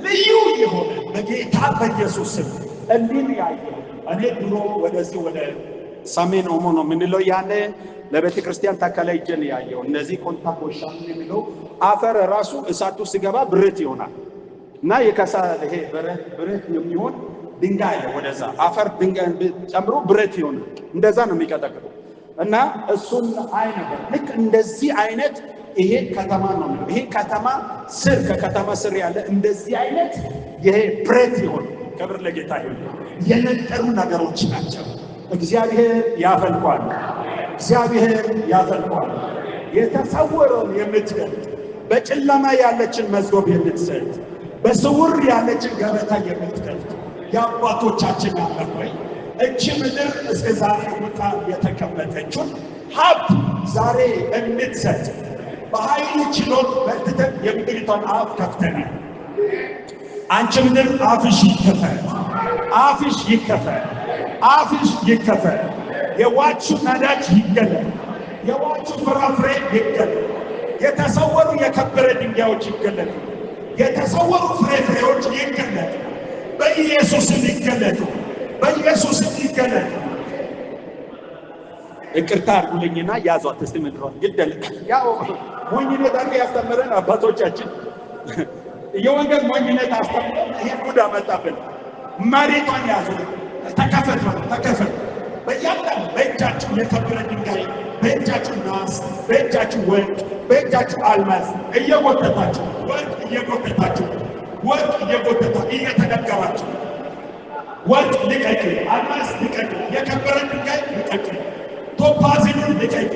ልዩ የሆነ በጌታ በኢየሱስ ስም እንዲህ ያየው። እኔ ድሮ ወደዚህ ወደ ሰሜን ኦሞ ነው የምንለው፣ ያኔ ለቤተ ክርስቲያን ተከላይ ጀን ያየው። እነዚህ ኮንታ ኮሻ የሚለው አፈር ራሱ እሳቱ ሲገባ ብረት ይሆናል እና የከሳ ይሄ ብረት የሚሆን ድንጋይ ወደዛ አፈር ድንጋይ ጨምሮ ብረት ይሆናል። እንደዛ ነው የሚቀጠቅጠው እና እሱን አይ ነበር። ልክ እንደዚህ አይነት ይሄ ከተማ ነው። ይሄ ከተማ ስር ከከተማ ስር ያለ እንደዚህ አይነት ይሄ ብረት ይሆን። ክብር ለጌታ ይሁን። የነጠሩ ነገሮች ናቸው። እግዚአብሔር ያፈልቋል። እግዚአብሔር ያፈልቋል። የተሰወረውን የምትገልጥ በጨለማ ያለችን መዝገብ የምትሰጥ በስውር ያለችን ገበታ የምትገልጥ የአባቶቻችን አምላክ ሆይ እቺ ምድር እስከ ዛሬ ወጣ የተቀመጠችውን ሀብት ዛሬ እንድትሰጥ በኃይል ችሎት በርትተን የምድሪቷን አፍ ከፍተናል። አንቺ ምድር አፍሽ ይከፈት፣ አፍሽ ይከፈት፣ አፍሽ ይከፈት። የዋቹ ነዳጅ ይገለጥ፣ የዋቹ ፍራፍሬ ይገለጥ፣ የተሰወሩ የከበረ ድንጋዮች ይገለጡ፣ የተሰወሩ ፍሬዎች ይገለጡ፣ በኢየሱስም ይገለጡ፣ በኢየሱስም ይገለጡ። ይቅርታ አድርጉልኝና ያዟት እስቲ ምድሯን ግደል። ያው ሞኝነት አድርገው ያስተምረን አባቶቻችን የወንጌል ሞኝነት አስተምረን ይሄን ጉድ አመጣብን። መሬቷን ያዙ፣ ተከፈት፣ ተከፈት። በእያንዳንዱ በእጃችሁ የከበረ ድንጋይ፣ በእጃችሁ ናስ፣ በእጃችሁ ወርቅ፣ በእጃችሁ አልማዝ እየጎተታችሁ ወርቅ እየጎተታችሁ ወርቅ እየጎተታችሁ እየተደገባችሁ ወርቅ ልቀቂ፣ አልማዝ ልቀቂ፣ የከበረ ድንጋይ ልቀቂ፣ ቶፓዝን ልቀቂ፣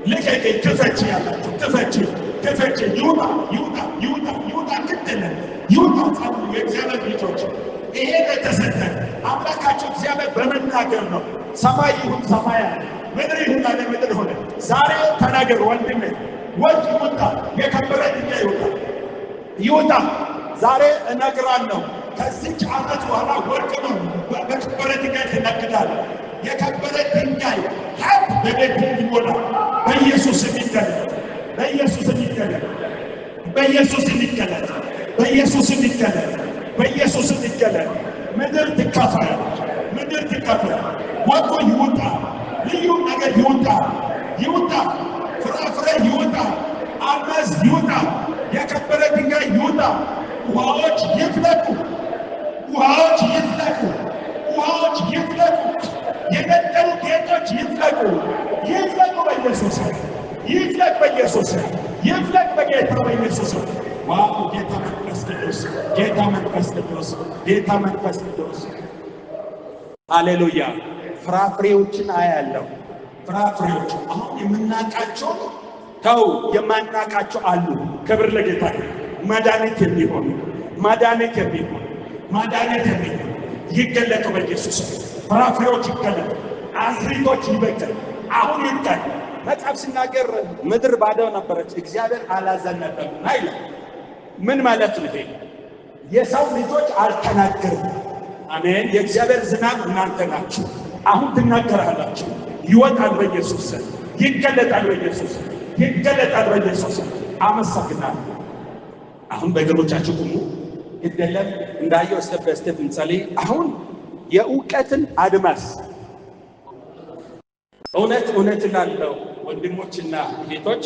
ልቀቂ። ክፈች ያላችሁ ክፈች፣ ክፈች። ይውጣ፣ ይውጣ፣ ይውጣ፣ ይውጣ። ግድለ ይውጣ። ጻሉ የእግዚአብሔር ልጆች ይሄ የተሰጠን አምላካችሁ እግዚአብሔር በመናገር ነው። ሰማይ ይሁን ሰማይ አለ፣ ምድር ይሁን አለ፣ ምድር ሆነ። ዛሬ ተናገር ወንድሜ፣ ወርቅ ይውጣ፣ የከበረ ድንጋይ ይውጣ፣ ይውጣ። ዛሬ እነግራለሁ ከዚች ዓመት በኋላ ወርቅ ነው በከበረ ድንጋይ ትነግዳለህ። የከበረ ድንጋይ ሀብት በቤት ይሞላ። በኢየሱስ ይገለጥ፣ በኢየሱስ ይገለጥ፣ በኢየሱስ ይገለጥ፣ በኢየሱስ ይገለጥ፣ በኢየሱስ ይገለጥ። ምድር ትከፈል፣ ምድር ትከፈል። ወርቁ ይውጣ፣ ልዩ ነገር ይውጣ፣ ይውጣ። ፍራፍሬ ይውጣ፣ አልማዝ ይውጣ፣ የከበረ ድንጋይ ይውጣ። ውሃዎች ይፍለቁ፣ ውሃዎች ይፍለቁ፣ ውሃዎች ይፍለቁ። የነጠሩ ጌጦች ይፍለቁ፣ ይፍለቁ በኢየሱስ ይፍለቅ፣ በኢየሱስ ይፍለቅ፣ በጌታ በኢየሱስ። ዋው! ጌታ መንፈስ ቅዱስ፣ ጌታ መንፈስ ቅዱስ፣ ጌታ መንፈስ ቅዱስ። ሃሌሉያ! ፍራፍሬዎችን አያለሁ። ፍራፍሬዎች አሁን የምናውቃቸው ተው፣ የማናውቃቸው አሉ። ክብር ለጌታ። መድኃኒት የሚሆኑ መድኃኒት የሚሆኑ መድኃኒት የሚሆኑ ይገለጡ በኢየሱስ። ፍራፍሬዎች ይገለጡ፣ አዝሪቶች ይበቅል። አሁን ይታይ። መጽሐፍ ሲናገር ምድር ባዶ ነበረች፣ እግዚአብሔር አላዘነበም አይደል? ምን ማለት ነው? የሰው ልጆች አልተናገሩም። አሜን። የእግዚአብሔር ዝናብ እናንተ ናችሁ። አሁን ትናገራላችሁ። ይወጣል በኢየሱስ፣ ይገለጣል በኢየሱስ፣ ይገለጣል በኢየሱስ። አመሰግናለሁ። አሁን በእግሮቻችሁ ቁሙ። ግደለም እንዳየው ስቴፕ ባይ ስቴፕ እንጸልይ። አሁን የእውቀትን አድማስ እውነት እውነት እላለሁ ወንድሞችና እህቶች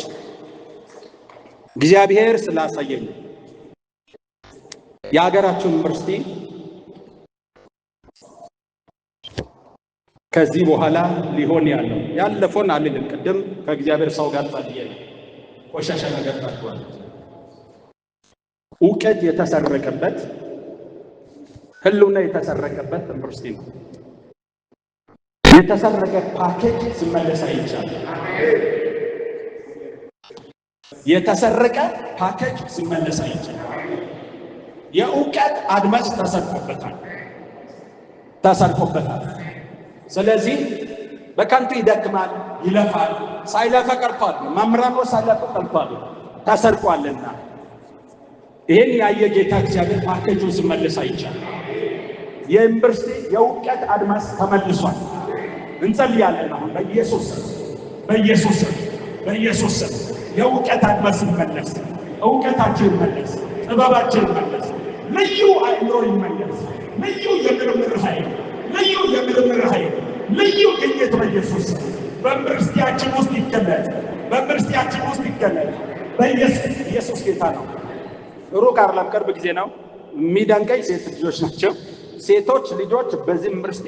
እግዚአብሔር ስላሳየኝ የሀገራችን ዩኒቨርሲቲ ከዚህ በኋላ ሊሆን ያለፈውን አልልም። ቅድም ከእግዚአብሔር ሰው ጋር ጸልዬ ቆሻሻ ነገር ታጥቷል። እውቀት የተሰረቀበት ህልውና የተሰረቀበት ዩኒቨርሲቲ ነው። የተሰረቀ ፓኬጅ ሲመለስ አይቻልም። የተሰረቀ ፓኬጅ ሲመለስ አይቻልም። የእውቀት አድማስ ተሰርቆበታል። ስለዚህ በከንቱ ይደክማል፣ ይለፋል። ሳይለፋ ቀርቷል። መምህራኑ ሳይለፋ ቀርቷል፣ ተሰርቋልና ይህን ያየ ጌታ እግዚአብሔር ፓኬጁን ሲመለስ አይቻልም። የዩኒቨርሲቲ የእውቀት አድማስ ተመልሷል። እንጸልያለን። አሁን በኢየሱስ ስም የእውቀት አድማስ ይመለስ፣ እውቀታችን ይመለስ፣ ጥበባችን ይመለስ፣ ልዩ አእምሮ ይመለስ፣ ልዩ የምርምር ኃይል፣ ልዩ ግኝት በኢየሱስ በዩኒቨርሲቲያችን ውስጥ ይገለጥ፣ ኢየሱስ ጌታ ነው። ሩቅ አይደለም፣ ቅርብ ጊዜ ነው። የሚደንቀኝ ሴት ልጆች ናቸው። ሴቶች ልጆች በዚህ ዩኒቨርሲቲ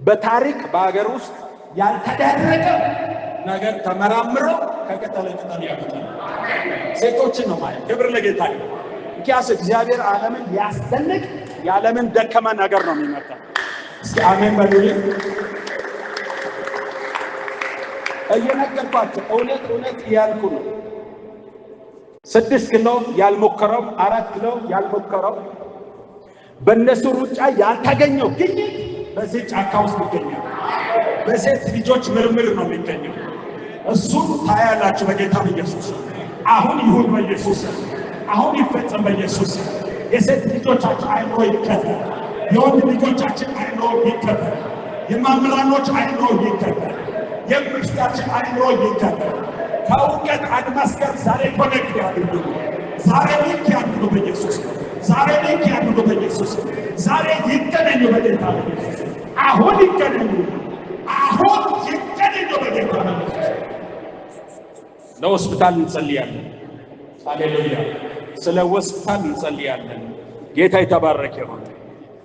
በታሪክ በሀገር ውስጥ ያልተደረገ ነገር ተመራምረው ከቅጠል ያመጣሉ። ሴቶችን ነው ማለት። ክብር ለጌታ ይሁን። እንኪያስ እግዚአብሔር ዓለምን ሊያስደንቅ የዓለምን ደከመ ነገር ነው የሚመጣው። እስኪ አሜን በሉልኝ። እየነገርኳቸው እውነት እያልኩ ነው። 6 ኪሎ ያልሞከረው 4 ኪሎ ያልሞከረው በእነሱ ሩጫ ያልተገኘው ግኝት በዚህ ጫካ ውስጥ ይገኛል። በሴት ልጆች ምርምር ነው የሚገኘው። እሱን ታያላችሁ በጌታ በኢየሱስ። አሁን ይሁን በኢየሱስ፣ አሁን ይፈጸም በኢየሱስ። የሴት ልጆቻችን አይኖ ይከፈል፣ የወንድ ልጆቻችን አይኖ ይከፈል፣ የመምህራኖች አይኖ ይከፈል፣ የዩኒቨርሲቲያችን አይኖ ይከፈል። ከእውቀት አድማስ ጋር ዛሬ ኮኔክት ያድርጉ፣ ዛሬ ሊንክ ያድርጉ በኢየሱስ፣ ዛሬ ሊንክ ያድርጉ በኢየሱስ። ዛሬ ይገናኙ በጌታ በኢየሱስ። አሁን ይገናኙ በጌታ በኢየሱስ። ለሆስፒታል እንጸልያለን። ሃሌሉያ። ስለ ሆስፒታል እንጸልያለን። ጌታ የተባረከ ይሁን።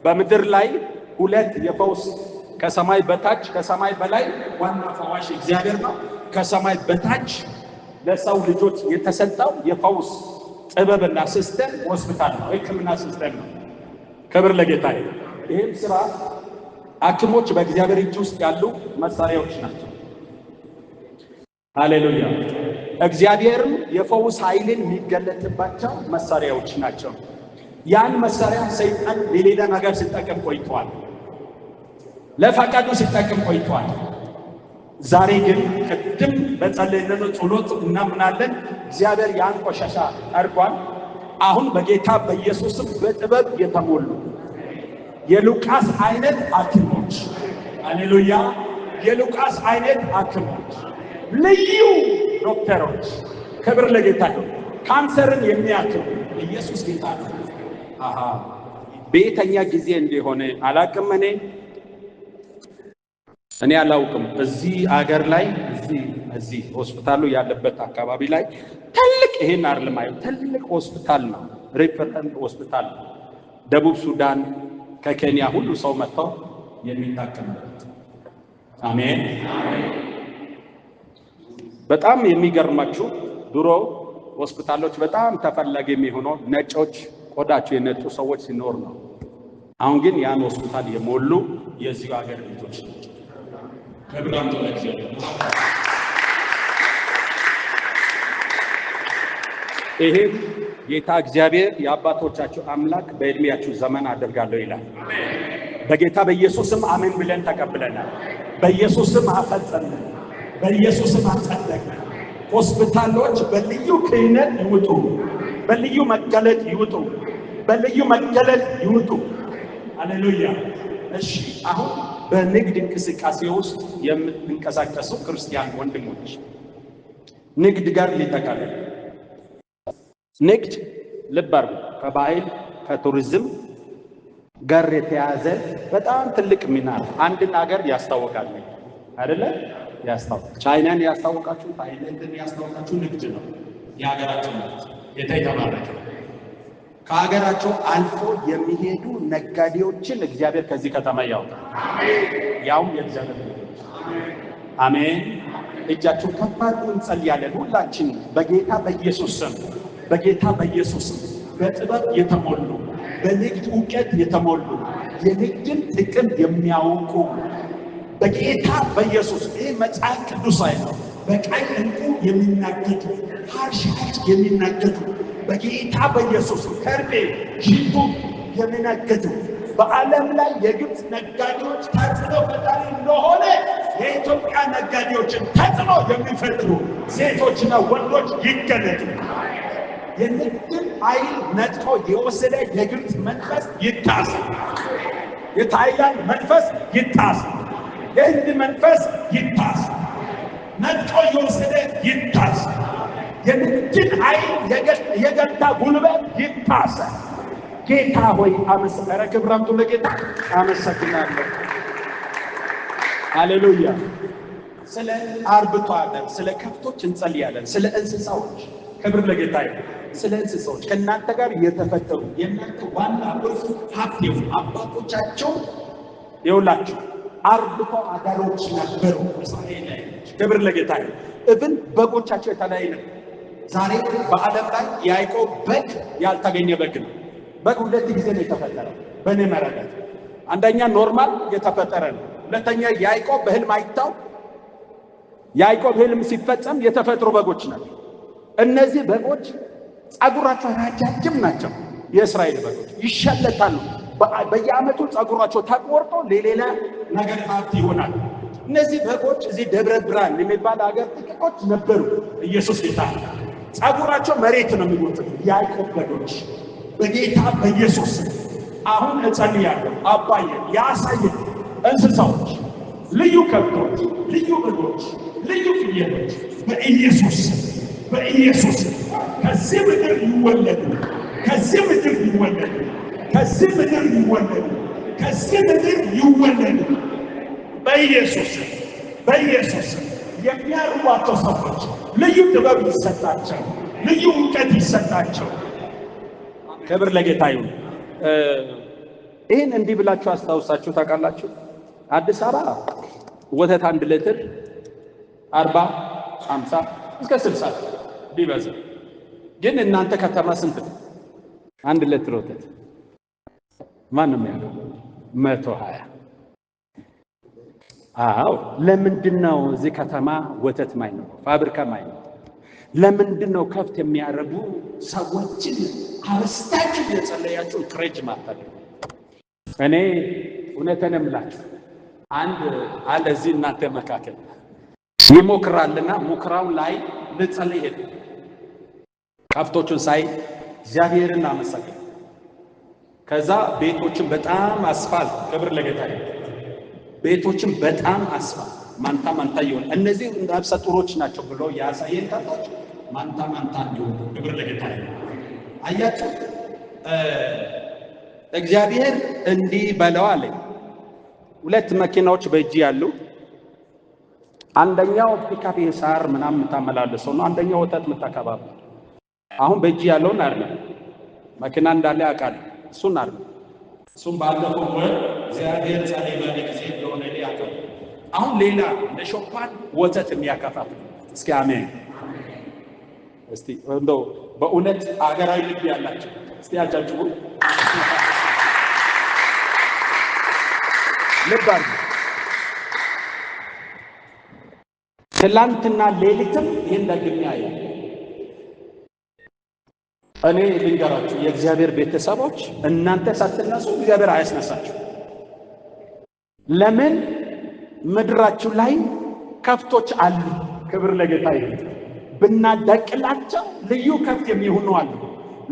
በምድር ላይ 2 የፈውስ ከሰማይ በታች ከሰማይ በላይ ዋና ፈዋሽ እግዚአብሔር ነው። ከሰማይ በታች ለሰው ልጆች የተሰጠው የፈውስ ጥበብና ሲስተም ሆስፒታል ነው፣ ሕክምና ሲስተም ነው። ክብር ለጌታ ይሁን። ይህም ስራ ሐኪሞች በእግዚአብሔር እጅ ውስጥ ያሉ መሳሪያዎች ናቸው። ሃሌሉያ። እግዚአብሔርም የፈውስ ኃይልን የሚገለጥባቸው መሳሪያዎች ናቸው። ያን መሳሪያ ሰይጣን ለሌላ ነገር ሲጠቀም ቆይቷል፣ ለፈቃዱ ሲጠቀም ቆይቷል። ዛሬ ግን ቅድም በጸለይነው ጸሎት እናምናለን እግዚአብሔር ያን ቆሻሻ ጠርጓል። አሁን በጌታ በኢየሱስም በጥበብ የተሞሉ የሉቃስ አይነት ሐኪሞች፣ ሃሌሉያ፣ የሉቃስ አይነት ሐኪሞች፣ ልዩ ዶክተሮች፣ ክብር ለጌታ ይሁን። ካንሰርን የሚያክም ኢየሱስ ጌታ ነው። በየተኛ ጊዜ እንደሆነ አላቅም። እኔ አላውቅም። እዚህ አገር ላይ እዚህ ሆስፒታሉ ያለበት አካባቢ ላይ ትልቅ ይሄን አርልማዩ ትልቅ ሆስፒታል ነው፣ ሪፈረንስ ሆስፒታል ነው። ደቡብ ሱዳን ከኬንያ ሁሉ ሰው መጥተው የሚታከምበት። አሜን። በጣም የሚገርማችሁ ድሮ ሆስፒታሎች በጣም ተፈላጊ የሚሆነው ነጮች ቆዳቸው የነጩ ሰዎች ሲኖር ነው። አሁን ግን ያን ሆስፒታል የሞሉ የዚህ ሀገር ልጆች ናቸው። ከብራም ተለክዘ ይሄም ጌታ እግዚአብሔር የአባቶቻችሁ አምላክ በእድሜያችሁ ዘመን አደርጋለሁ ይላል። በጌታ በኢየሱስም አሜን ብለን ተቀብለናል። በኢየሱስም አፈጸምን፣ በኢየሱስም አጸደቅን። ሆስፒታሎች በልዩ ክህነት ይውጡ፣ በልዩ መገለጥ ይውጡ፣ በልዩ መገለጥ ይውጡ። ሃሌሉያ። እሺ፣ አሁን በንግድ እንቅስቃሴ ውስጥ የምትንቀሳቀሱ ክርስቲያን ወንድሞች ንግድ ጋር ሊጠቃለል ንግድ ልብ አድርጉ። ከባህል ከቱሪዝም ጋር የተያዘ በጣም ትልቅ ሚና አንድን ሀገር ያስታውቃል አይደለ? ያስታውቃል። ቻይናን ያስታውቃችሁ፣ ታይላንድን ያስታውቃችሁ ንግድ ነው የሀገራችን ንግድ የተባረከ። ከሀገራቸው አልፎ የሚሄዱ ነጋዴዎችን እግዚአብሔር ከዚህ ከተማ ያውጣል። ያውም የእግዚአብሔር ልጆች አሜን። እጃችሁን ከፍ አድርጉ፣ እንጸልያለን ሁላችን በጌታ በኢየሱስ ስም፣ በጌታ በኢየሱስ ስም በጥበብ የተሞሉ በንግድ እውቀት የተሞሉ የንግድን ጥቅም የሚያውቁ በጌታ በኢየሱስ ይህ መጽሐፍ ቅዱሳዊ ነው። በቀይ ዕንቁ የሚናገዱ ሐርሻት የሚናገዱ በጌታ በኢየሱስ ከርቤ ሽቱ የሚናገዱ በዓለም ላይ የግብፅ ነጋዴዎች ተጽዕኖ ፈጣሪ እንደሆነ የኢትዮጵያ ነጋዴዎችን ተጽዕኖ የሚፈጥሩ ሴቶችና ወንዶች ይገለጡ። የንግድን ኃይል ነጥቆ የወሰደ የግብፅ መንፈስ ይታሰር። የታይላንድ መንፈስ ይታሰር። የህንድ መንፈስ ይታሰር። ነጥቆ የወሰደ ይታሰር። የንግድን ኃይል የገታ ጉልበት ይታሰር። ጌታ ሆይ አመሰግናለሁ። ክብር አምጡ ለጌታ። አመሰግናለሁ። ሃሌሉያ። ስለ አርብቶ አደር ስለ ከብቶች እንጸልያለን። ስለ እንስሳዎች ክብር ለጌታ ይሁን። ስለ እንስሳዎች ከእናንተ ጋር የተፈጠሩ የእናንተ ዋና እርሱ ሀብት የሆኑ አባቶቻቸው ይውላችሁ አርብቶ አደሮች ነበሩ። እስራኤል ላይ ክብር ለጌታ ይሁን። እብን በጎቻቸው የተለያየ ነው። ዛሬ በዓለም ላይ ያዕቆብ በግ ያልተገኘ በግ ነው። በግ ሁለት ጊዜ ነው የተፈጠረው በእኔ መረዳት። አንደኛ ኖርማል የተፈጠረ ነው። ሁለተኛ ያዕቆብ በህልም አይታው ያዕቆብ ህልም ሲፈጸም የተፈጥሮ በጎች ናቸው። እነዚህ በጎች ጸጉራቸው ረጃጅም ናቸው። የእስራኤል በጎች ይሸለታሉ። በየዓመቱ ጸጉራቸው ተቆርጦ ለሌላ ነገር ሀብት ይሆናል። እነዚህ በጎች እዚህ ደብረ ብርሃን የሚባል ሀገር ጥቂቶች ነበሩ። ኢየሱስ ጌታ። ጸጉራቸው መሬት ነው የሚወጡት ያዕቆብ በጎች በጌታ በኢየሱስ አሁን እጸልያለሁ። አባዬ ያሳየን እንስሳዎች፣ ልዩ ከብቶች፣ ልዩ በጎች፣ ልዩ ፍየሎች በኢየሱስ በኢየሱስ ከዚህ ምድር ይወለዱ፣ ከዚህ ምድር ይወለዱ፣ ከዚህ ምድር ይወለዱ፣ ከዚህ ምድር ይወለዱ በኢየሱስ በኢየሱስ። የሚያርቧቸው ሰዎች ልዩ ጥበብ ይሰጣቸው፣ ልዩ እውቀት ይሰጣቸው። ክብር ለጌታ ይሁን። ይህን እንዲህ ብላችሁ አስታውሳችሁ ታውቃላችሁ? አዲስ አበባ ወተት 1 ሊትር 40 50 እስከ 60 ቢበዛ፣ ግን እናንተ ከተማ ስንት ነው 1 ሊትር ወተት? ማንም ያለው 120። አዎ፣ ለምንድነው እዚህ ከተማ ወተት ማይኖር ፋብሪካ ማይኖር? ለምንድነው ከፍት የሚያረቡ ሰዎችን አብስታችሁ የጸለያችሁ ክሬጅ ማታደርጉ? እኔ እውነቴን እምላችሁ አንድ አለ እዚህ እናንተ መካከል ይሞክራልና ሙከራውን ላይ ልጸልይ ሄደ። ከፍቶቹን ሳይ እግዚአብሔርን አመሰግን። ከዛ ቤቶችን በጣም አስፋልት፣ ክብር ለጌታ ይሁን። ቤቶችን በጣም አስፋልት ማንታ ማንታ ይሆን። እነዚህ ነፍሰ ጡሮች ናቸው ብሎ ያሳየን ከብቶች ማንታ ማንታ ይሆን። ክብር ለጌታ ይሁን። አያችሁ እግዚአብሔር እንዲህ በለው አለኝ። 2 መኪናዎች በእጅ ያሉ፣ አንደኛው ፒካፕ ሳር ምናምን የምታመላልሰው ነው፣ አንደኛው ወተት የምታከባብ። አሁን በእጅ ያለውን አይደለም መኪና እንዳለ ያውቃል። እሱን አይደለም እሱን ባለፈው ወር እግዚአብሔር ጸለይ ባለ ጊዜ እንደሆነ ያውቃል። አሁን ሌላ እንደ ሾፓን ወተት የሚያከፋፍል። እስኪ አሜን። እስቲ እንደው በእውነት አገራዊ ልብ ያላችሁ እስቲ አጃጅቡ ልባል። ትላንትና ሌሊትም ይህን ደግሜ አየሁ። እኔ ልንገራችሁ የእግዚአብሔር ቤተሰቦች፣ እናንተ ሳትነሱ እግዚአብሔር አያስነሳችሁ። ለምን? ምድራችሁ ላይ ከፍቶች አሉ። ክብር ለጌታ ይሁን። ብናደቅላቸው ልዩ ከፍት የሚሆኑ አሉ።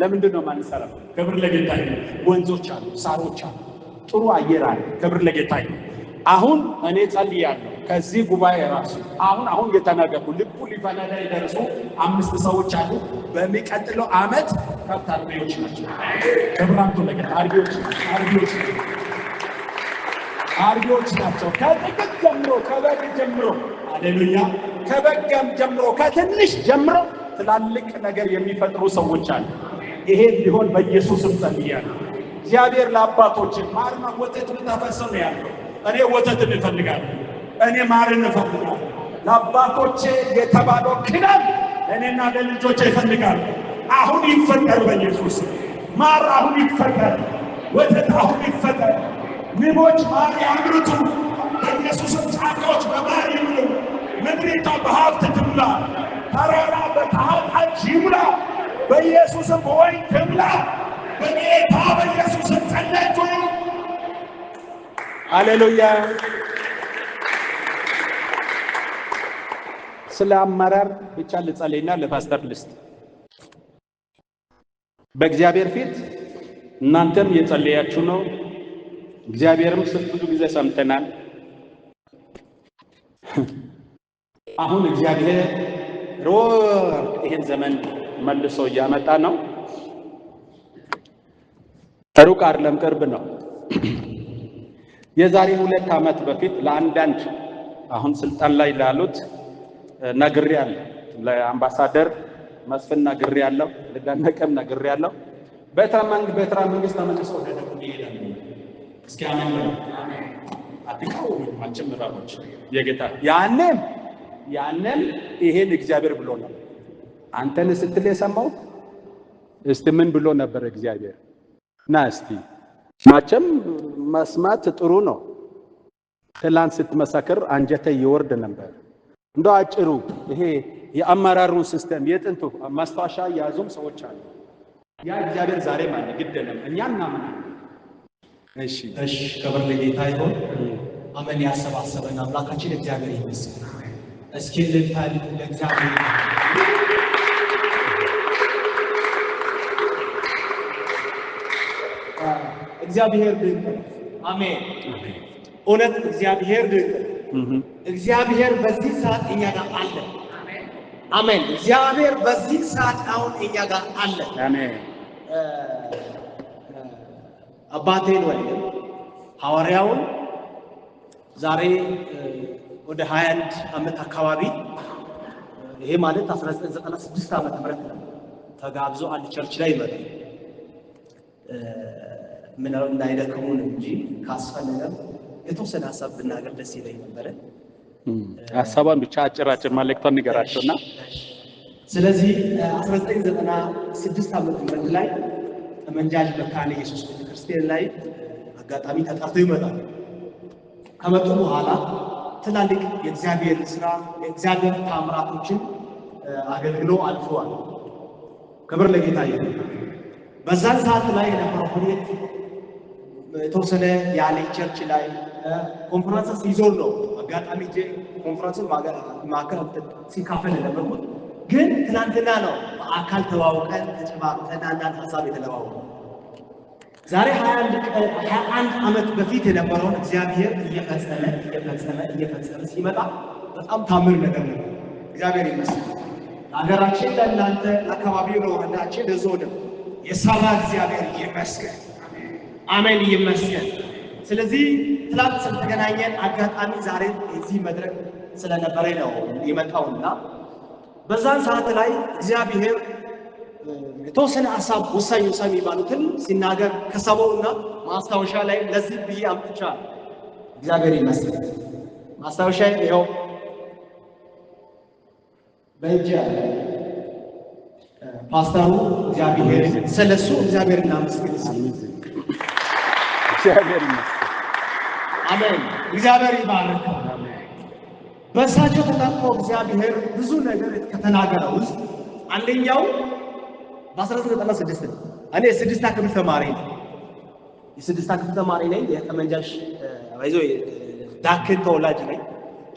ለምንድን ነው ማንሰራው? ክብር ለጌታ ይሁን። ወንዞች አሉ፣ ሳሮች አሉ፣ ጥሩ አየር አለ። ክብር ለጌታ ይሁን። አሁን እኔ ጸልያለሁ ከዚህ ጉባኤ ራሱ አሁን የተናገሩ ልቡ ሊፈነዳ የደረሱ 5 ሰዎች አሉ። በሚቀጥለው ዓመት ከብት አርቢዎች ናቸው። ክብራቱ ለጌታ አርቢዎች ናቸው። ከጥቂት ጀምሮ ከበግ ጀምሮ ሃሌሉያ ከበግም ጀምሮ ከትንሽ ጀምሮ ትላልቅ ነገር የሚፈጥሩ ሰዎች አሉ። ይሄ ቢሆን በኢየሱስም ጸልያለሁ። እግዚአብሔር ለአባቶችን ማርና ወተት ብታፈሰው ነው ያለው። እኔ ወተትን እፈልጋለሁ። እኔ ማርን እፈልጋለሁ። ለአባቶቼ የተባለው ኪዳን እኔና ለልጆቼ ይፈልጋሉ። አሁን ይፈጠር በኢየሱስ ማር አሁን ይፈጠር፣ ወተት አሁን ይፈጠር። ንቦች ማር ያምርቱ በኢየሱስም። ጫካዎች በማር ይምሉ። ምድሪቷ በሀብት ትሙላ። ተራራ በታሃጅ ይሙላ በኢየሱስም። በወይን ትሙላ በጌታ በኢየሱስም ጸለይኩ። ሃሌሉያ። ስለ አመራር ብቻ ልጸልይና ለፓስተር ልስጥ። በእግዚአብሔር ፊት እናንተም እየጸለያችሁ ነው። እግዚአብሔርም ብዙ ጊዜ ሰምተናል። አሁን እግዚአብሔር ይህን ዘመን መልሶ እያመጣ ነው። ሩቅ አይደለም፣ ቅርብ ነው። የዛሬ 2 ዓመት በፊት ለአንዳንድ አሁን ስልጣን ላይ ላሉት ነግሬያለሁ። ለአምባሳደር መስፍን ነግሬያለሁ፣ ለደመቀም ነግሬያለሁ። በትረ መንግስት ተመልሶ ወደ ደቡብ ይሄዳል። እስኪ አሜን በሉ። አትቃወሙ አንቺም ምራቦች የጌታ ያንም ይሄን እግዚአብሔር ብሎ ነው። አንተን ስትል የሰማው እስቲ ምን ብሎ ነበር እግዚአብሔር? ና እስቲ ማቸም መስማት ጥሩ ነው። ትላንት ስትመሰክር አንጀተ ይወርድ ነበር። እንደው አጭሩ ይሄ የአመራሩን ሲስተም የጥንቱ ማስታወሻ ያዙም ሰዎች አሉ። ያ እግዚአብሔር ዛሬ ማለት ግደለም እኛና ምን እሺ ክብር ለጌታ ይሁን። አሜን። ያሰባሰበን አምላካችን እግዚአብሔር ይመስገን። እስኪ ልታል ለእግዚአብሔር እግዚአብሔር ድንቅ። አሜን። እውነት እግዚአብሔር ድንቅ። እግዚአብሔር በዚህ ሰዓት እኛ ጋር አለ። አሜን። እግዚአብሔር በዚህ ሰዓት አሁን እኛ ጋር አለ። አሜን። አባቴን ወልደን ሐዋርያውን ዛሬ ወደ 21 ዓመት አካባቢ ይሄ ማለት 1996 ዓመተ ምህረት ተጋብዞ አንድ ቸርች ላይ ይመጣል። ምን እንዳይደክሙን እንጂ ካስፈለገም የተወሰነ ሐሳብ ብናገር ደስ ይለኝ ነበር። ሐሳቧን ብቻ አጭር መልእክቷን ንገራቸውና ስለዚህ 1996 ዓመተ ምህረት ላይ ተመንጃጅ መካነ ኢየሱስ ቤተክርስቲያን ላይ አጋጣሚ ተጠርተው ይመጣል። ከመጡ በኋላ ትላልቅ የእግዚአብሔር ስራ የእግዚአብሔር ታምራቶችን አገልግሎ አልፈዋል። ክብር ለጌታ ይሁን። በዛን ሰዓት ላይ የነበረው ሁኔታ የተወሰነ ያለ ቸርች ላይ ኮንፈረንስ ሲዞር ነው። አጋጣሚ ኮንፈረንሱን ማከል ሲካፈል ነበርኩት። ግን ትናንትና ነው በአካል ተዋውቀን ተጨባብጠን አንዳንድ ሐሳብ የተለዋወጠው። ዛሬ 21 ዓመት በፊት የነበረውን እግዚአብሔር እየፈጸመ ሲመጣ በጣም ታምር ነገር ነው። እግዚአብሔር ይመስገን። ለሀገራችን፣ ለእናንተ፣ ለአካባቢው፣ ለወረዳችን፣ ለዞንም የሰራ እግዚአብሔር ይመስገን። አሜን ይመስገን። ስለዚህ ትላንት ስለተገናኘን አጋጣሚ ዛሬ እዚህ መድረክ ስለነበረ ነው የመጣውና በዛን ሰዓት ላይ እግዚአብሔር የተወሰነ ሐሳብ ወሳኝ የሚባሉትን ሲናገር ከሰሞኑና ማስታወሻ ላይ ለዚህ ብዬ አምጥቻለሁ። እግዚአብሔር ይመስገን። ማስታወሻ ይኸው በእጅ ያለ ፓስተሩ እግዚአብሔር ስለሱ እግዚአብሔር እናመስግን። እግዚአብሔር ይመስገን። አሜን። እግዚአብሔር ይባርክ። በእሳቸው ተጠቅሞ እግዚአብሔር ብዙ ነገር ከተናገረው ውስጥ አንደኛው በ1996 እኔ የስድስታ ክፍል ተማሪ ነኝ። የስድስታ ክፍል ተማሪ ነኝ። የተመንጃሽ ባይዞ ዳክን ተወላጅ ነኝ።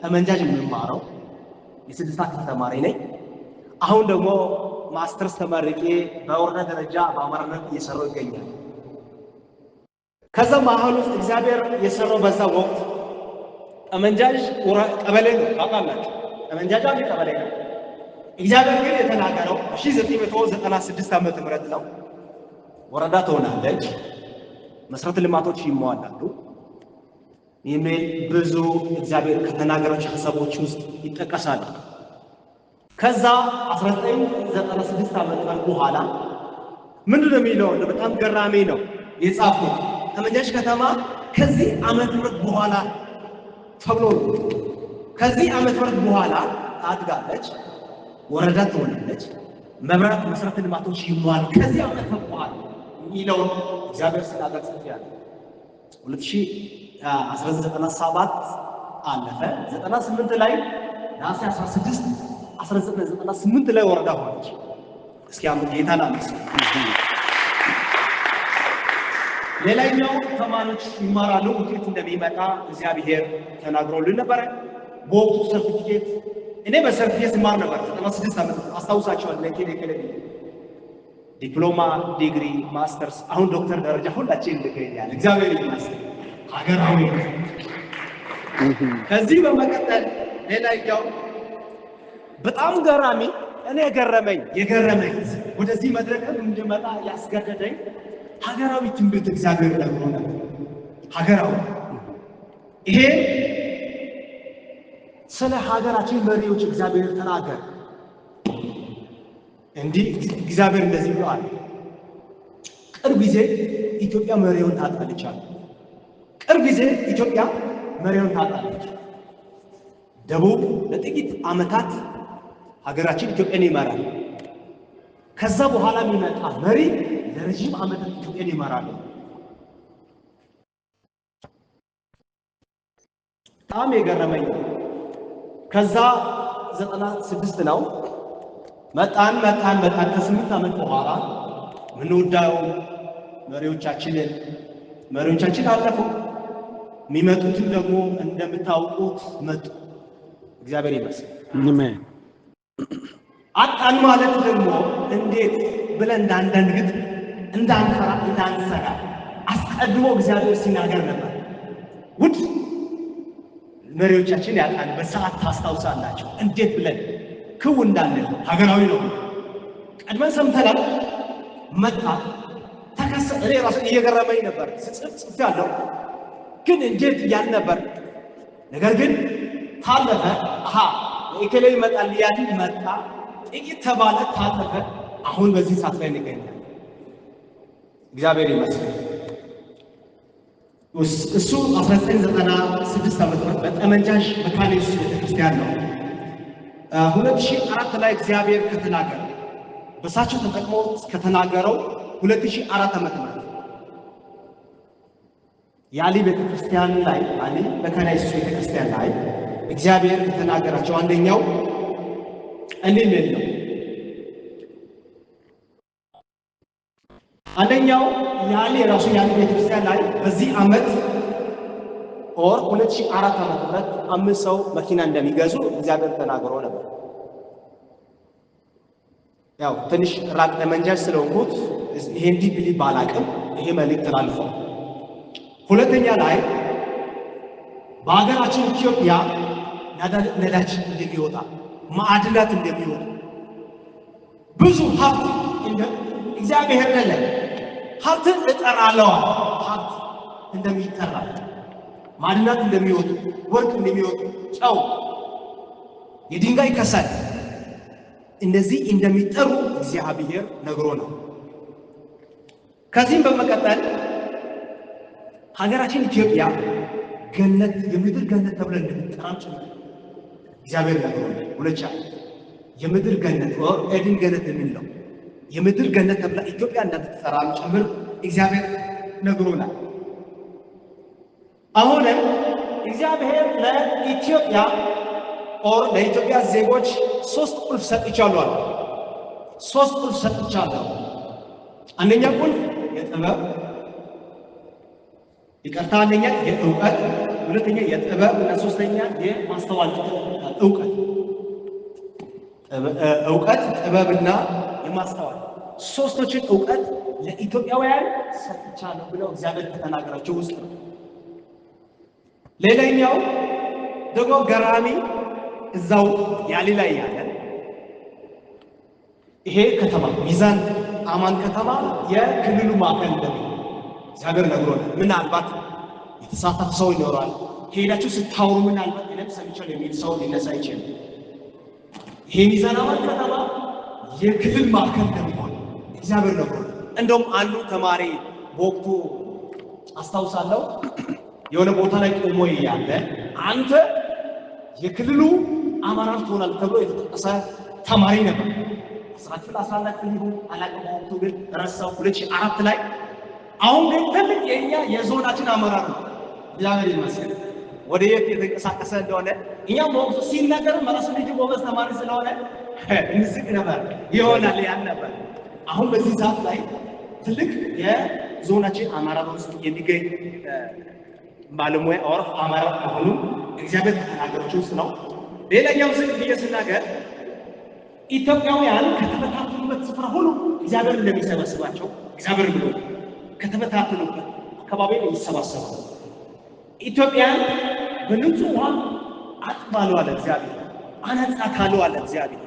ተመንጃሽ የምማረው የስድስታ ክፍል ተማሪ ነኝ። አሁን ደግሞ ማስተርስ ተመርቄ በወረዳ ደረጃ በአመራርነት እየሰራሁ ይገኛል። ከዛ መሀል ውስጥ እግዚአብሔር የሰራው በዛ ወቅት ጠመንጃዥ ቀበሌ ነው ታውቃላችሁ። ጠመንጃጅ አንድ ቀበሌ ነው። እግዚአብሔር ግን የተናገረው 1996 ዓመተ ምህረት ነው። ወረዳ ትሆናለች፣ መሰረተ ልማቶች ይሟላሉ የሚል ብዙ እግዚአብሔር ከተናገራቸው ሐሳቦች ውስጥ ይጠቀሳሉ። ከዛ 1996 ዓመተ ምህረት በኋላ ምንድን ነው የሚለው? በጣም ገራሚ ነው የጻፈው። ጠመንጃሽ ከተማ ከዚህ ዓመተ ምህረት በኋላ ተብሎ ከዚህ ዓመተ ምህረት በኋላ ታድጋለች፣ ወረዳ ትሆናለች፣ መብራት መሰረተ ልማቶች ይሟላሉ ከዚህ ዓመተ ምህረት በኋላ የሚለው እግዚአብሔር ሲናገር ጽፏል። 1997 አለፈ። 98 ላይ ነሐሴ 16 1998 ላይ ወረዳ ሆነች። እስኪ ጌታን አመስግኑ። ሌላኛው ተማሪዎች ይማራሉ፣ ውጤት እንደሚመጣ እግዚአብሔር ተናግሮልን ነበረ። በወቅቱ ሰርቲፊኬት እኔ በሰርቲፊኬት ማር ነበር 96 ዓመት አስታውሳቸዋለሁ። ለኬሌ ዲፕሎማ፣ ዲግሪ፣ ማስተርስ አሁን ዶክተር ደረጃ ሁላችን እንገኛለን። እግዚአብሔር ይመስገን። ሀገራዊ ከዚህ በመቀጠል ሌላኛው በጣም ገራሚ እኔ የገረመኝ ወደዚህ መድረክም እንድመጣ ያስገደደኝ ሀገራዊ ትንቢት እግዚአብሔር ነግሮ ነበር። ሀገራዊ ይሄ ስለ ሀገራችን መሪዎች እግዚአብሔር ተናገረ። እንዲህ እግዚአብሔር እንደዚህ ብሏል። ቅርብ ጊዜ ኢትዮጵያ መሪውን ታጣለች አለ። ቅርብ ጊዜ ኢትዮጵያ መሪውን ታጣለች። ደቡብ ለጥቂት ዓመታት ሀገራችን ኢትዮጵያን ይመራል። ከዛ በኋላ የሚመጣ መሪ ለረጅም ዓመታት ኢትዮጵያን ይመራል። በጣም የገረመኝ ከዛ 96 ነው መጣን ከ8 ዓመት በኋላ ምንወዳው መሪዎቻችን አለፉ። የሚመጡትን ደግሞ እንደምታውቁት መጡ። እግዚአብሔር ይመስገን። አሜን። አጣን ማለት ደግሞ እንዴት ብለን እንዳንደንግጥ፣ እንዳንፈራ፣ እንዳንሰጋ አስቀድሞ እግዚአብሔር ሲናገር ነበር። ውድ መሪዎቻችን ያጣን በሰዓት ታስታውሳላችሁ። እንዴት ብለን ክው እንዳንል ሀገራዊ ነው ቀድመን ሰምተናል። መጣ ተከሰተ። እኔ ራሱ እየገረመኝ ነበር ጽፍ ያለው ግን እንዴት እያል ነበር። ነገር ግን ታለፈ። ኢኮኖሚ ይመጣል ያል መጣ። ጥቂት ተባለ፣ ታለፈ። አሁን በዚህ ሰዓት ላይ እንገኛለን። እግዚአብሔር ይመስገን። እሱ 1996 ዓመተ ምህረት በጠመንጃሽ መካነ ኢየሱስ ቤተክርስቲያን ነው። 2004 ላይ እግዚአብሔር ከተናገረ በሳቸው ተጠቅሞ ከተናገረው 2004 ዓመተ ምህረት የአሊ ቤተክርስቲያን ላይ አሊ መካነ ኢየሱስ ቤተክርስቲያን ላይ እግዚአብሔር ከተናገራቸው አንደኛው እንዲህ ነው። አንደኛው የአሊ ራሱ የአሊ ቤተክርስቲያን ላይ በዚህ ዓመት 2004 ዓመተ ምህረት 5 ሰው መኪና እንደሚገዙ እግዚአብሔር ተናግሮ ነበር። ያው ትንሽ ራቅ ለመንጃጅ ስለሆንኩት ይሄ እንዲህ ቢል ባላቅም ይሄ መልእክት ተላልፏል። ሁለተኛ ላይ በሀገራችን ኢትዮጵያ ነዳጅ እንደሚወጣ፣ ማዕድናት እንደሚወጣ፣ ብዙ ሀብት እግዚአብሔር ነለ ሀብትን እጠራለሁ። ሀብት እንደሚጠራ፣ ማዕድናት እንደሚወጡ፣ ወርቅ እንደሚወጡ፣ ጨው፣ የድንጋይ ከሰል እንደዚህ እንደሚጠሩ እግዚአብሔር ነግሮ ነው። ከዚህም በመቀጠል ሀገራችን ኢትዮጵያ ገነት፣ የምድር ገነት ተብለን እንደምትጠራም ጭምር እግዚአብሔር ነግሮ ነው። ሁለቻ የምድር ገነት ኤድን ገነት የሚለው የምድር ገነት ተብላ ኢትዮጵያ እንደምትጠራም ጭምር እግዚአብሔር ነግሮናል። አሁንም እግዚአብሔር ለኢትዮጵያ ለኢትዮጵያ ዜጎች 3 ቁልፍ ሰጥቻለሁ አለ። 3 ቁልፍ ሰጥቻለሁ። አንደኛ ቁልፍ የጥበብ ይቅርታ፣ አንደኛ የእውቀት፣ ሁለተኛ የጥበብ እና ሶስተኛ የማስተዋል እውቀት። እውቀት፣ ጥበብና የማስተዋል ሶስቶችን እውቀት ለኢትዮጵያውያን ሰጥቻለሁ ብለው እግዚአብሔር ከተናገራቸው ውስጥ ነው። ሌላኛው ደግሞ ገራሚ እዛው ያሊ ላይ ያለ ይሄ ከተማ ሚዛን አማን ከተማ የክልሉ ማዕከል እንደሚሆን እግዚአብሔር ነግሮናል። ምናልባት የተሳተፈ ሰው ይኖራል። ሄዳችሁ ስታወሩ ምናልባት እኔም ሰምቻለሁ የሚል ሰው ሊነሳ ይችላል። ይሄ ሚዛን አማን ከተማ የክልል ማዕከል እንደሚሆን እግዚአብሔር ነግሮናል። እንደውም አንዱ ተማሪ በወቅቱ አስታውሳለሁ የሆነ ቦታ ላይ ቆሞ ያለ አንተ የክልሉ አመራር ትሆናለህ ተብሎ የተጠቀሰ ተማሪ ነበር። 11 ይሁን አላውቅም፣ በወቅቱ ግን ረሳው 2004 ላይ። አሁን ግን ትልቅ የኛ የዞናችን አመራር ነው። እግዚአብሔር ይመስገን ወደ የት የተንቀሳቀሰ እንደሆነ እኛም በወቅቱ ሲናገር መራሱ ልጅ ጎበዝ ተማሪ ስለሆነ እንዝቅ ነበር ይሆናል ያን ነበር። አሁን በዚህ ሰዓት ላይ ትልቅ የዞናችን አመራር ውስጥ የሚገኝ ባለሙያ ኦር አመራር አሁኑ እግዚአብሔር ተናገሮች ውስጥ ነው። ሌላኛው ዝቅ ብዬ ስናገር ኢትዮጵያውያን ከተበታተኑበት ስፍራ ሁሉ እግዚአብሔር እንደሚሰበስባቸው እግዚአብሔር ብሎ ከተበታተኑበት አካባቢ የሚሰባሰበው ኢትዮጵያን በንጹህ ውሃ አጥባሉ አለ እግዚአብሔር፣ አነጻታሉ አለ እግዚአብሔር።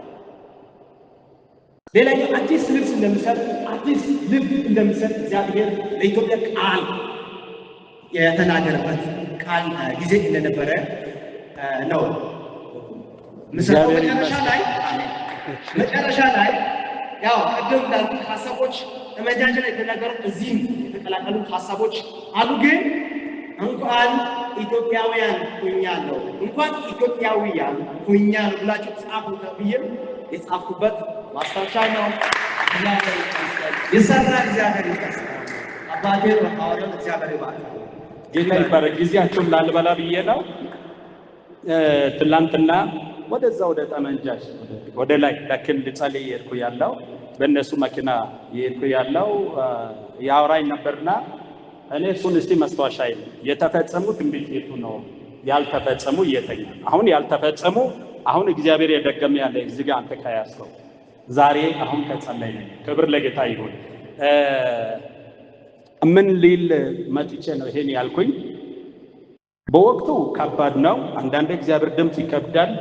ሌላኛው አዲስ ልብስ እንደሚሰጥ አዲስ ልብ እንደሚሰጥ እግዚአብሔር ለኢትዮጵያ ቃል የተናገረበት ቃል ጊዜ እንደነበረ ነው። ምሳሌ መጨረሻ ላይ ያው ቅድም እንዳልኩት ሀሳቦች መጃጃ ላይ የተናገሩት እዚህም የተቀላቀሉት ሀሳቦች አሉ። ግን እንኳን ኢትዮጵያውያን ሁኛለሁ እንኳን ኢትዮጵያውያን ሁኛለሁ ብላችሁ ጻፉ ተብዬም የጻፍኩበት ማስታወሻ ነው። እግዚአብሔር ይመስገን የሰራ እግዚአብሔር ይመስገን። አባቴ ወጣው እግዚአብሔር ይባርክ። ጌታ ይባረክ። ጊዜያቸውን ላልበላ ብዬ ነው። ትላንትና ወደዛ ወደ ጠመንጃሽ ወደ ላይ ለክንድ ጸልይ የሄድኩ ያለው በእነሱ መኪና የሄድኩ ያለው ያወራኝ ነበርና እኔ እሱን እስቲ መስታወሻ ይል የተፈጸሙት እንዴት የቱ ነው ያልተፈጸሙ እየተኛ አሁን ያልተፈጸሙ አሁን እግዚአብሔር የደገመ ያለ እዚህ ጋር አንተ ካያስከው ዛሬ አሁን ከጸለይ ነው። ክብር ለጌታ ይሁን። ምን ሊል መጥቼ ነው ይሄን ያልኩኝ? በወቅቱ ከባድ ነው። አንዳንድ እግዚአብሔር ድምፅ ይከብዳል።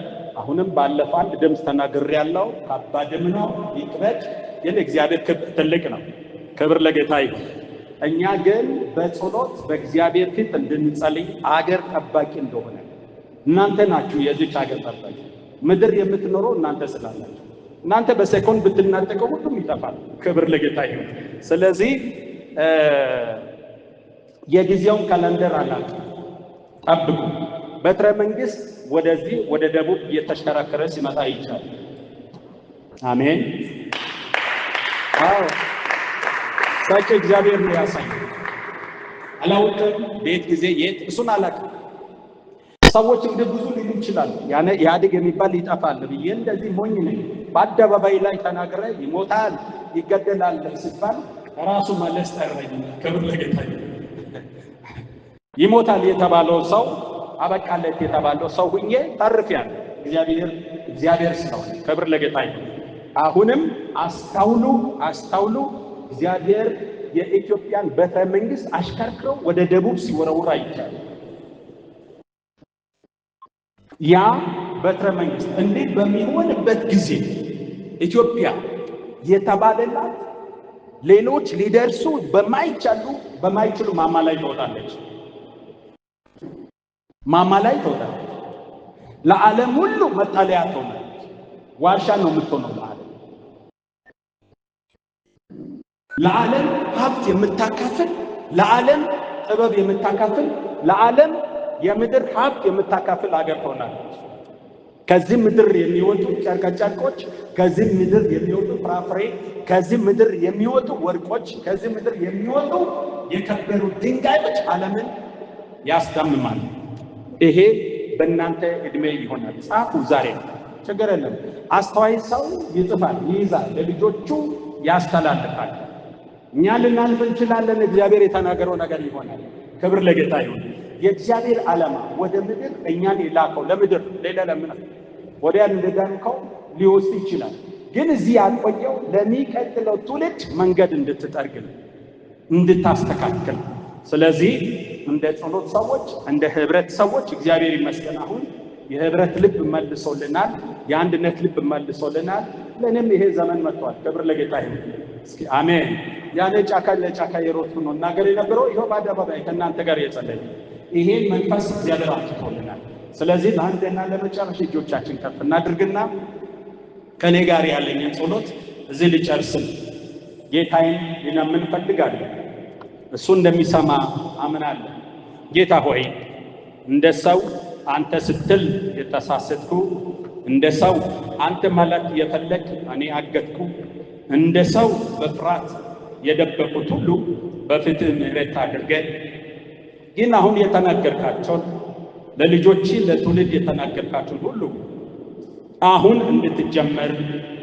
አሁንም ባለፈው አንድ ድምፅ ተናግሬያለሁ። ከባድም ነው ይክበድ፣ ግን እግዚአብሔር ትልቅ ነው። ክብር ለጌታ ይሁን። እኛ ግን በጸሎት በእግዚአብሔር ፊት እንድንጸልይ አገር ጠባቂ እንደሆነ እናንተ ናችሁ። የዚች አገር ጠባቂ ምድር የምትኖረው እናንተ ስላላችሁ፣ እናንተ በሴኮንድ ብትናጠቀው ሁሉም ይጠፋል። ክብር ለጌታ ይሁን። ስለዚህ የጊዜውን ካላንደር አላችሁ ጠብቁ። በትረ መንግስት ወደዚህ ወደ ደቡብ እየተሽከረከረ ሲመጣ ይቻላል። አሜን። አዎ ሰጭ እግዚአብሔር ነው ያሳየው። አላውቅም ቤት ጊዜ የት እሱን አላውቅም። ሰዎች እንደ ብዙ ሊሉ ይችላል። ያኔ ኢህአዴግ የሚባል ይጠፋል ብዬ እንደዚህ ሞኝ ነኝ። በአደባባይ ላይ ተናግረ ይሞታል ይገደላል ሲባል ራሱ መለስ ጠረኝ። ክብር ለጌታ ይሞታል የተባለው ሰው አበቃለት የተባለው ሰው ሁኜ ተርፌያለሁ። እግዚአብሔር ስለሆነ ክብር ለጌታ ይሁን። አሁንም አስተውሉ። እግዚአብሔር የኢትዮጵያን ቤተ መንግስት አሽከርክረው ወደ ደቡብ ሲወረውር አይቻል። ያ ቤተ መንግስት እንዴት በሚሆንበት ጊዜ ኢትዮጵያ የተባለላት ሌሎች ሊደርሱ በማይችሉ ማማ ላይ ትወጣለች። ማማ ላይ ትወጣለች። ለዓለም ሁሉ መጠለያ ትሆናለች። ዋርሻ ነው የምትሆነው። ለዓለም ሀብት የምታካፍል፣ ለዓለም ጥበብ የምታካፍል፣ ለዓለም የምድር ሀብት የምታካፍል አገር ትሆናለች። ከዚህ ምድር የሚወጡ ጨርቆች፣ ከዚህ ምድር የሚወጡ ፍራፍሬ፣ ከዚህ ምድር የሚወጡ ወርቆች፣ ከዚህ ምድር የሚወጡ የከበሩ ድንጋዮች ዓለምን ያስደምማል። ይሄ በእናንተ እድሜ ይሆናል። ጻፉ ዛሬ ችግር የለም። አስተዋይ ሰው ይጽፋል፣ ይይዛል፣ ለልጆቹ ያስተላልፋል። እኛ ልናልፍ እንችላለን። እግዚአብሔር የተናገረው ነገር ይሆናል። ክብር ለጌታ ይሁን። የእግዚአብሔር ዓላማ ወደ ምድር እኛን የላከው ለምድር ሌላ ለምን ወዲያ እንደዳንከው ሊወስድ ይችላል። ግን እዚህ ያቆየው ለሚቀጥለው ትውልድ መንገድ እንድትጠርግ እንድታስተካክል። ስለዚህ እንደ ጸሎት ሰዎች እንደ ህብረት ሰዎች እግዚአብሔር ይመስገን አሁን የህብረት ልብ መልሶልናል። የአንድነት ልብ መልሶልናል። ለእኔም ይሄ ዘመን መጥቷል። ክብር ለጌታ ይሁን። እስኪ አሜን። ያኔ ጫካ ለጫካ የሮጥኩ ነው እናገር የነበረው ይኸው በአደባባይ ከእናንተ ጋር የጸለይ ይሄን መንፈስ እግዚአብሔር አምጥቶልናል። ስለዚህ ለአንድና ለመጨረሻ እጆቻችን ከፍ እናድርግና ከኔ ጋር ያለኝን ጸሎት እዚህ ልጨርስም ጌታዬን ልለምን ፈልጋለሁ። እሱ እንደሚሰማ አምናለሁ። ጌታ ሆይ እንደ ሰው አንተ ስትል የተሳሰትኩ፣ እንደ ሰው አንተ ማለት የፈለግ እኔ አገድኩ፣ እንደ ሰው በፍርሃት የደበቁት ሁሉ በፍትህ ምሕረት አድርገን ግን አሁን የተናገርካቸውን ለልጆች ለትውልድ የተናገርካቸውን ሁሉ አሁን እንድትጀመር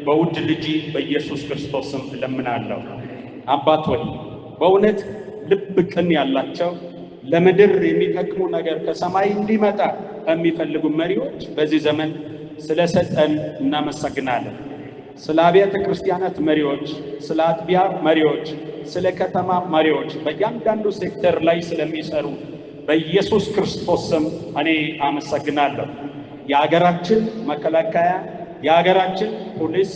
በውድ ልጅ በኢየሱስ ክርስቶስ ስም እለምናለሁ። አባት ሆይ በእውነት ልብ ቅን ያላቸው ለምድር የሚጠቅሙ ነገር ከሰማይ እንዲመጣ የሚፈልጉ መሪዎች በዚህ ዘመን ስለሰጠን እናመሰግናለን። ስለ አብያተ ክርስቲያናት መሪዎች፣ ስለ አጥቢያ መሪዎች፣ ስለ ከተማ መሪዎች በእያንዳንዱ ሴክተር ላይ ስለሚሰሩ በኢየሱስ ክርስቶስ ስም እኔ አመሰግናለሁ። የሀገራችን መከላከያ፣ የሀገራችን ፖሊስ፣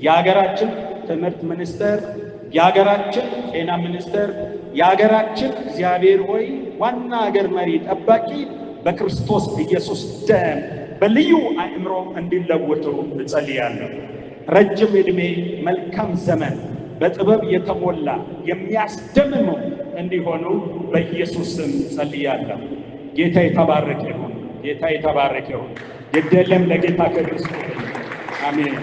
የሀገራችን ትምህርት ሚኒስቴር፣ የሀገራችን ጤና ሚኒስቴር፣ የሀገራችን እግዚአብሔር ሆይ ዋና ሀገር መሪ ጠባቂ በክርስቶስ ኢየሱስ ደም በልዩ አእምሮ እንዲለወጡ እጸልያለሁ። ረጅም ዕድሜ፣ መልካም ዘመን፣ በጥበብ የተሞላ የሚያስደምሙ እንዲሆኑ በኢየሱስ ስም ጸልያለሁ። ጌታ የተባረከ ይሁን። ጌታ የተባረከ ይሁን። ይደለም ለጌታ ክርስቶስ አሜን።